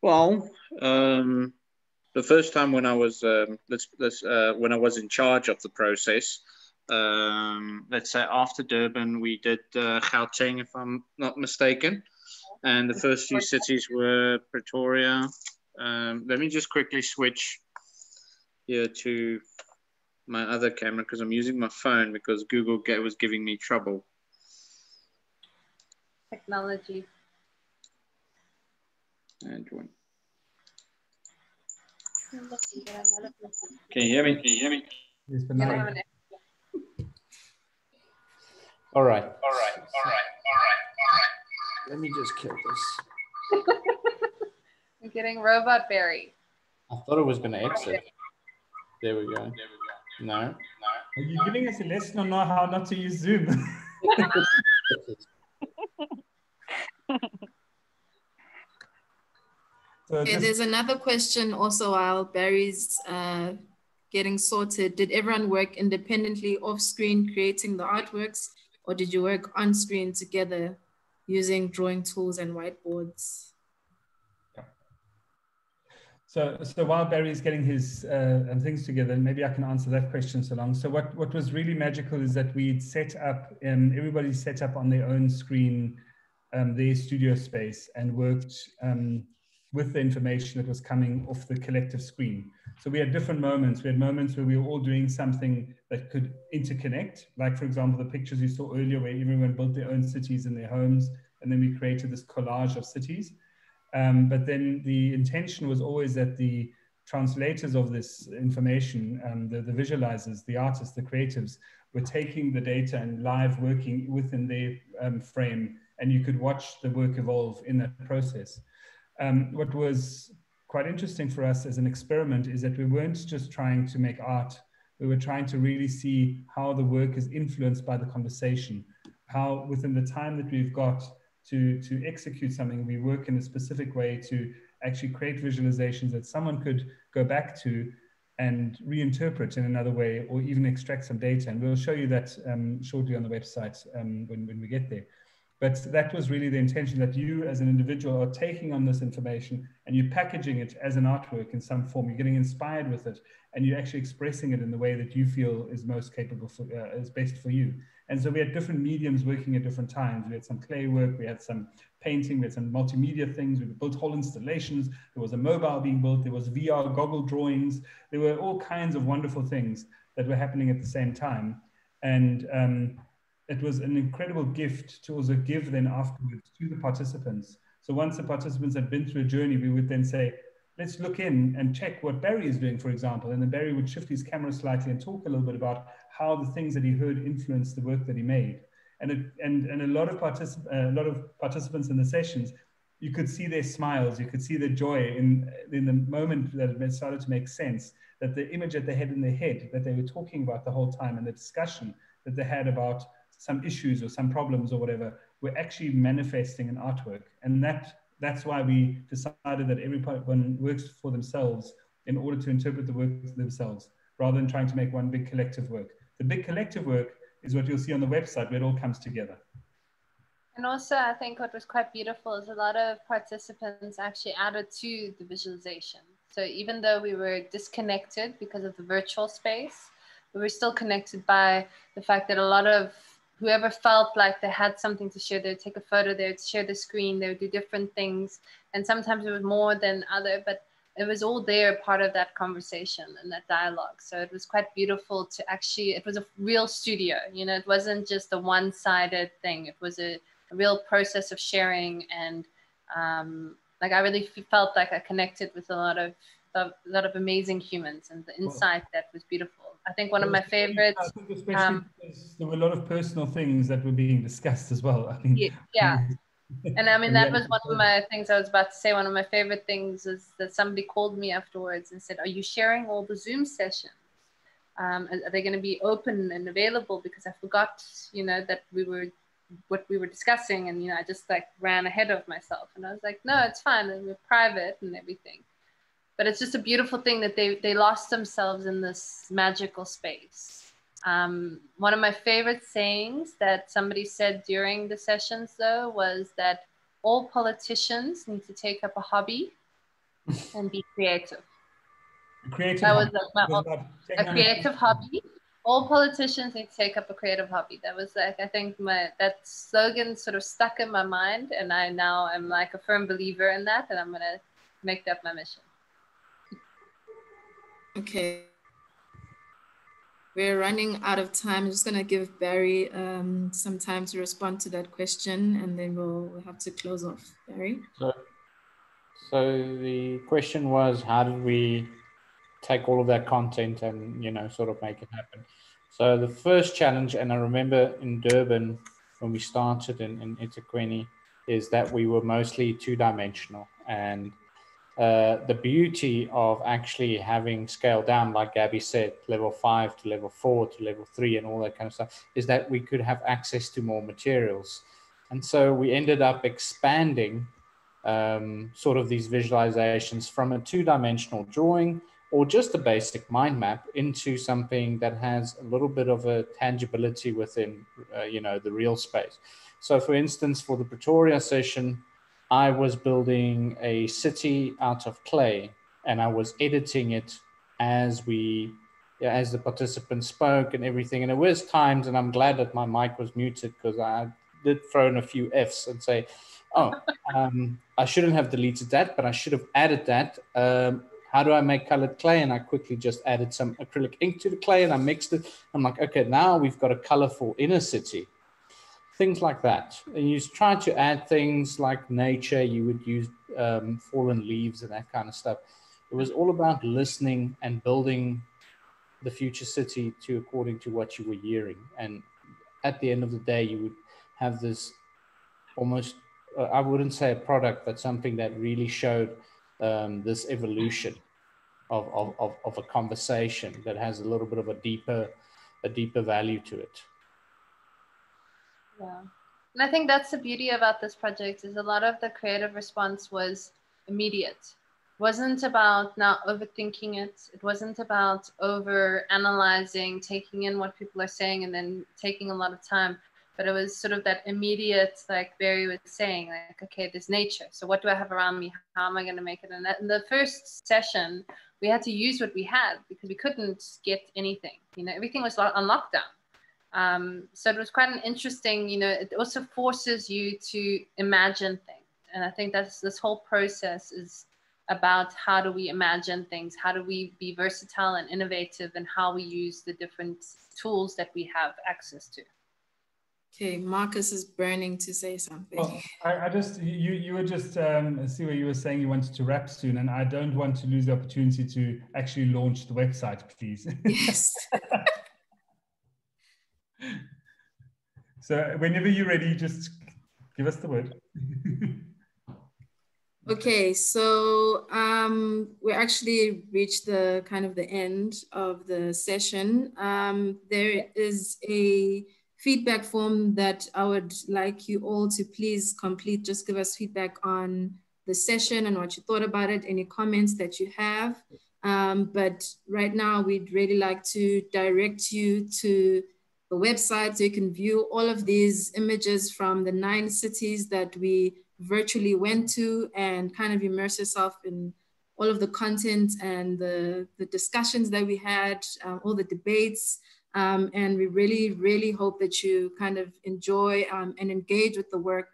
Well, the first time when I was when I was in charge of the process, let's say after Durban, we did Gauteng, if I'm not mistaken, and the first few cities were Pretoria. Let me just quickly switch here to my other camera because I'm using my phone because Google was giving me trouble. Technology. And one. Can you hear me? Can you hear me? Yes, but now. All right. Let me just kill this. I'm getting Robot Berry. I thought it was going to exit. There we go. No. Are you giving us a lesson on how not to use Zoom? So okay, there's another question also while Barry's getting sorted. Did everyone work independently off screen creating the artworks, or did you work on screen together using drawing tools and whiteboards? So while Barry's getting his things together, maybe I can answer that question so long. So what was really magical is that we'd set up, everybody set up on their own screen their studio space and worked with the information that was coming off the collective screen. So we had different moments. We had moments where we were all doing something that could interconnect. Like, for example, the pictures you saw earlier where everyone built their own cities in their homes, and then we created this collage of cities. But then the intention was always that the translators of this information, the visualizers, the artists, the creatives, were taking the data and live working within their frame, and you could watch the work evolve in that process. What was quite interesting for us as an experiment is that we weren't just trying to make art, we were trying to really see how the work is influenced by the conversation, how within the time that we've got to execute something, we work in a specific way to actually create visualizations that someone could go back to and reinterpret in another way, or even extract some data. And we'll show you that shortly on the website when we get there. But that was really the intention, that you as an individual are taking on this information and you're packaging it as an artwork in some form. You're getting inspired with it and you're actually expressing it in the way that you feel is most capable, is best for you. And so we had different mediums working at different times. We had some clay work, we had some painting, we had some multimedia things, we built whole installations, there was a mobile being built, there was VR goggle drawings, there were all kinds of wonderful things that were happening at the same time. And it was an incredible gift to also give then afterwards to the participants. So once the participants had been through a journey, we would then say, let's look in and check what Barry is doing, for example. And then Barry would shift his camera slightly and talk a little bit about how the things that he heard influenced the work that he made. And a lot of participants in the sessions, you could see their smiles, you could see their joy in the moment that it started to make sense, that the image that they had in their head, that they were talking about the whole time, and the discussion that they had about some issues or some problems or whatever, were actually manifesting in artwork. And that's why we decided that everyone works for themselves in order to interpret the work themselves, rather than trying to make one big collective work. The big collective work is what you'll see on the website, where it all comes together. And also, I think what was quite beautiful is a lot of participants actually added to the visualization. So even though we were disconnected because of the virtual space, we were still connected by the fact that a lot of whoever felt like they had something to share, they'd take a photo, they'd share the screen, they would do different things. And sometimes it was more than other, but it was all there, part of that conversation and that dialogue. So it was quite beautiful to actually, it was a real studio, you know, it wasn't just a one-sided thing. It was a real process of sharing, and like I really felt like I connected with a lot of amazing humans, and the insight that was beautiful. I think one of my favorites. I think especially because there were a lot of personal things that were being discussed as well. I mean, yeah. And I mean, that was one of my things I was about to say. One of my favorite things is that somebody called me afterwards and said, "Are you sharing all the Zoom sessions? Are they going to be open and available? Because I forgot, you know, that what we were discussing, and you know, I just like ran ahead of myself." And I was like, "No, it's fine, and we're private and everything." But it's just a beautiful thing that they lost themselves in this magical space. One of my favorite sayings that somebody said during the sessions, though, was that all politicians need to take up a hobby and be creative. That was like a creative hobby. All politicians need to take up a creative hobby. That was like, I think that slogan sort of stuck in my mind, and I now am like a firm believer in that, and I'm gonna make that my mission. Okay. We're running out of time. I'm just going to give Barry some time to respond to that question, and then we'll have to close off. Barry? So the question was, how did we take all of that content and, you know, sort of make it happen? So the first challenge, and I remember in Durban when we started in eThekwini, is that we were mostly two-dimensional. And the beauty of actually having scaled down, like Gabby said, level 5 to level 4 to level 3 and all that kind of stuff, is that we could have access to more materials. And so we ended up expanding sort of these visualizations from a two-dimensional drawing or just a basic mind map into something that has a little bit of a tangibility within, you know, the real space. So for instance, for the Pretoria session, I was building a city out of clay, and I was editing it as the participants spoke and everything. And it was times, and I'm glad that my mic was muted, because I did throw in a few Fs and say, oh, I shouldn't have deleted that, but I should have added that. How do I make colored clay? And I quickly just added some acrylic ink to the clay and I mixed it. I'm like, okay, now we've got a colorful inner city. Things like that. And you try to add things like nature. You would use fallen leaves and that kind of stuff. It was all about listening and building the future city according to what you were hearing. And at the end of the day, you would have this almost, I wouldn't say a product, but something that really showed this evolution of a conversation that has a little bit of a deeper value to it. Yeah. And I think that's the beauty about this project, is a lot of the creative response was immediate. It wasn't about now overthinking it. It wasn't about over analyzing, taking in what people are saying and then taking a lot of time. But it was sort of that immediate, like Barry was saying, like, okay, there's nature. So what do I have around me? How am I going to make it? And in the first session, we had to use what we had because we couldn't get anything. You know, everything was on lockdown. So it was quite an interesting, you know, it also forces you to imagine things. And I think that's this whole process is about how do we imagine things? How do we be versatile and innovative, and how we use the different tools that we have access to. Okay, Marcus is burning to say something. Well, I just, you were just, see where you were saying you wanted to wrap soon, and I don't want to lose the opportunity to actually launch the website, please. Yes. So whenever you're ready, just give us the word. Okay, so we actually reached the kind of the end of the session. There is a feedback form that I would like you all to please complete. Just give us feedback on the session and what you thought about it, any comments that you have. But right now, we'd really like to direct you to the website so you can view all of these images from the 9 cities that we virtually went to, and kind of immerse yourself in all of the content and the discussions that we had, all the debates. And we really, really hope that you kind of enjoy and engage with the work.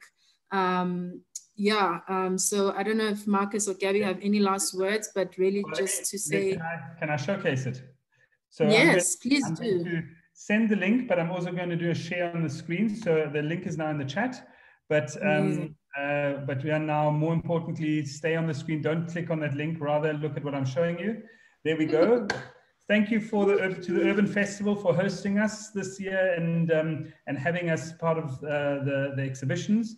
So I don't know if Marcus or Gabby have any last words, but really just to say. Can I showcase it? So yes, please I'm do. going to send the link, but I'm also going to do a share on the screen. So the link is now in the chat. But we are now, more importantly, stay on the screen. Don't click on that link. Rather, look at what I'm showing you. There we go. Thank you to the Urban Festival for hosting us this year and having us part of the exhibitions.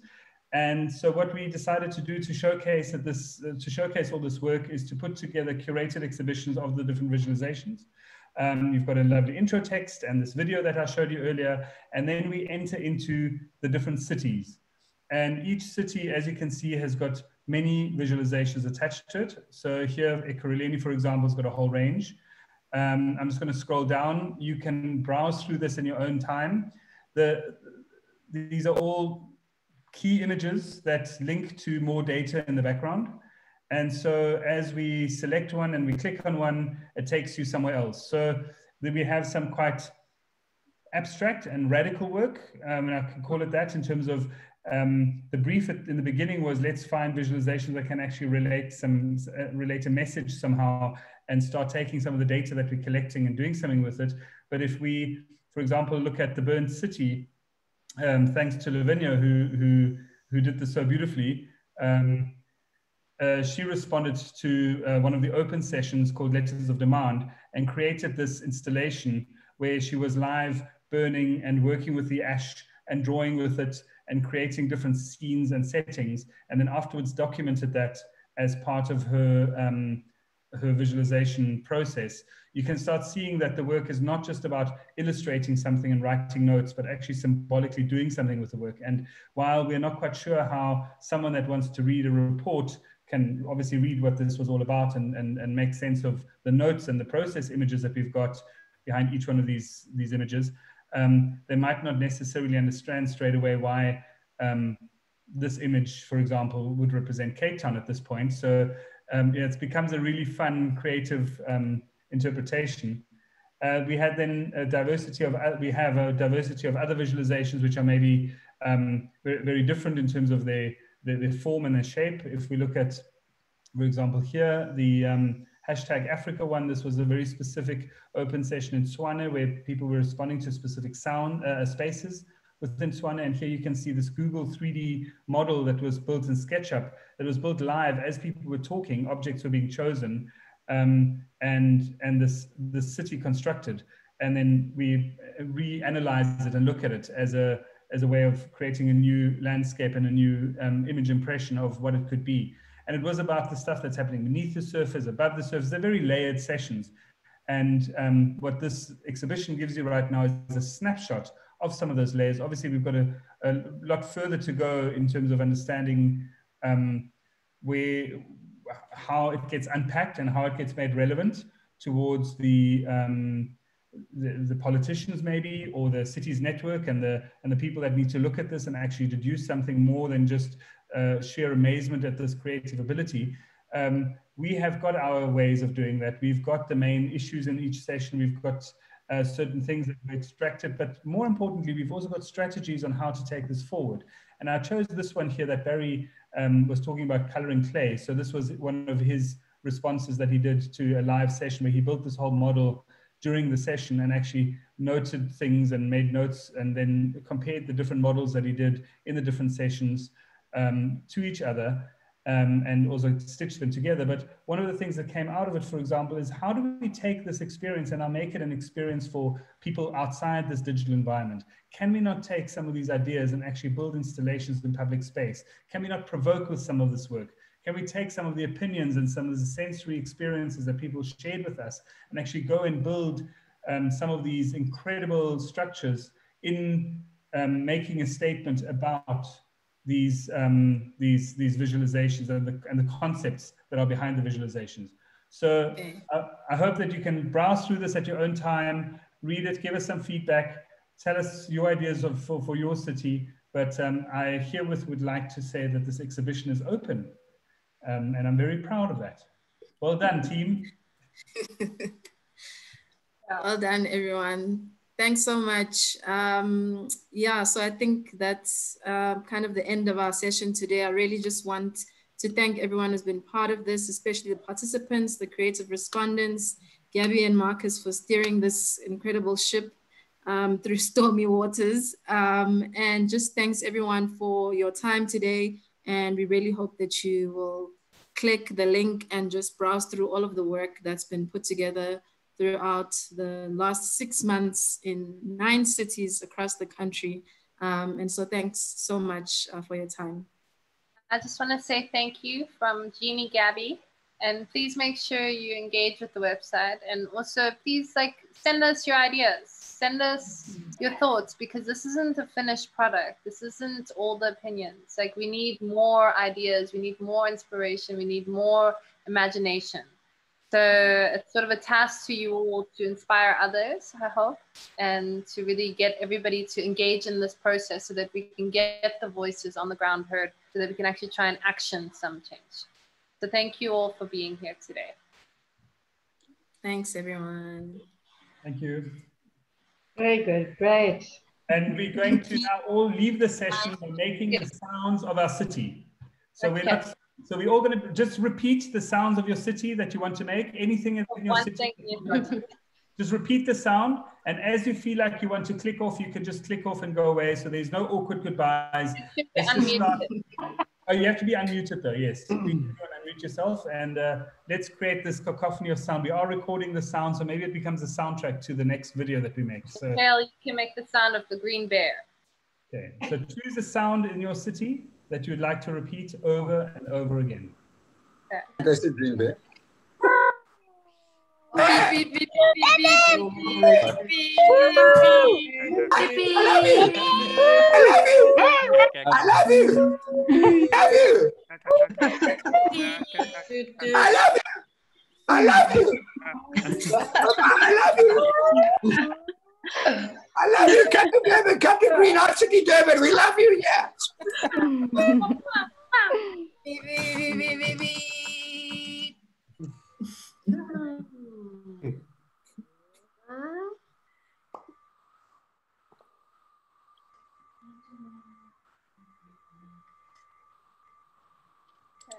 And so what we decided to do to showcase all this work is to put together curated exhibitions of the different visualizations. You've got a lovely intro text and this video that I showed you earlier, and then we enter into the different cities. And each city, as you can see, has got many visualizations attached to it. So here, Ekurhuleni, for example, has got a whole range. I'm just going to scroll down. You can browse through this in your own time. These are all key images that link to more data in the background. And so as we select one and we click on one, it takes you somewhere else. So then we have some quite abstract and radical work, and I can call it that, in terms of the brief in the beginning was, let's find visualizations that can actually relate a message somehow and start taking some of the data that we're collecting and doing something with it. But if we, for example, look at the burnt city, thanks to Lavinia, who did this so beautifully, she responded to one of the open sessions called Letters of Demand and created this installation where she was live burning and working with the ash and drawing with it and creating different scenes and settings, and then afterwards documented that as part of her visualization process. You can start seeing that the work is not just about illustrating something and writing notes, but actually symbolically doing something with the work. And while we're not quite sure how someone that wants to read a report can obviously read what this was all about and make sense of the notes and the process images that we've got behind each one of these images, they might not necessarily understand straight away why this image, for example, would represent Cape Town at this point. So it becomes a really fun, creative interpretation. We had then a diversity of other visualizations, which are maybe very, very different in terms of their form and their shape. If we look at, for example, here, the hashtag Africa one, this was a very specific open session in Tswana where people were responding to specific sound spaces within Tswana. And here you can see this Google 3D model that was built in SketchUp, that was built live as people were talking, objects were being chosen, and this city constructed. And then we reanalyze it and look at it as a way of creating a new landscape and a new image impression of what it could be. And it was about the stuff that's happening beneath the surface, above the surface. They're very layered sessions. And what this exhibition gives you right now is a snapshot of some of those layers. Obviously, we've got a lot further to go in terms of understanding how it gets unpacked and how it gets made relevant towards the politicians maybe, or the city's network and the people that need to look at this and actually deduce something more than just sheer amazement at this creative ability. We have got our ways of doing that. We've got the main issues in each session. We've got certain things that we've extracted, but more importantly, we've also got strategies on how to take this forward. And I chose this one here that Barry was talking about coloring clay. So this was one of his responses that he did to a live session where he built this whole model during the session and actually noted things and made notes and then compared the different models that he did in the different sessions to each other and also stitch them together. But one of the things that came out of it, for example, is how do we take this experience and now make it an experience for people outside this digital environment? Can we not take some of these ideas and actually build installations in public space? Can we not provoke with some of this work? Can we take some of the opinions and some of the sensory experiences that people shared with us and actually go and build some of these incredible structures in making a statement about these visualizations and the concepts that are behind the visualizations? So Okay. I hope that you can browse through this at your own time, read it, give us some feedback, tell us your ideas for your city. But I herewith would like to say that this exhibition is open, and I'm very proud of that. Well done, team. Well done, everyone. Thanks so much. Yeah, so I think that's kind of the end of our session today. I really just want to thank everyone who's been part of this, especially the participants, the creative respondents, Gabby and Marcus for steering this incredible ship through stormy waters. And just thanks everyone for your time today. And we really hope that you will click the link and just browse through all of the work that's been put together throughout the last 6 months in 9 cities across the country. And so thanks so much for your time. I just want to say thank you from Jeannie, Gabby, and please make sure you engage with the website, and also please send us your ideas, send us your thoughts, because this isn't a finished product. This isn't all the opinions. Like, we need more ideas, we need more inspiration, we need more imagination. So it's sort of a task to you all to inspire others, I hope, and to really get everybody to engage in this process so that we can get the voices on the ground heard, so that we can actually try and action some change. So thank you all for being here today. Thanks, everyone. Thank you. Very good, great. And we're going to now all leave the session by making the sounds of our city. So we're not. So we're all going to just repeat the sounds of your city that you want to make. Anything in your city. Just repeat the sound. And as you feel like you want to click off, you can just click off and go away. So there's no awkward goodbyes. Let's just start. Oh, you have to be unmuted though. Yes. Please unmute yourself, and let's create this cacophony of sound. We are recording the sound, so maybe it becomes a soundtrack to the next video that we make. So Gail, you can make the sound of the green bear. Okay. So choose a sound in your city that you'd like to repeat over and over again. I said green bear. Beep, beep, beep, beep, beep, beep, beep, I love you. I love you. I love you. I love you. I love you. I love you, Captain Durban, Captain Green, our city, Durban. We love you, yeah. beep, beep, beep, beep, beep.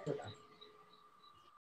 Okay.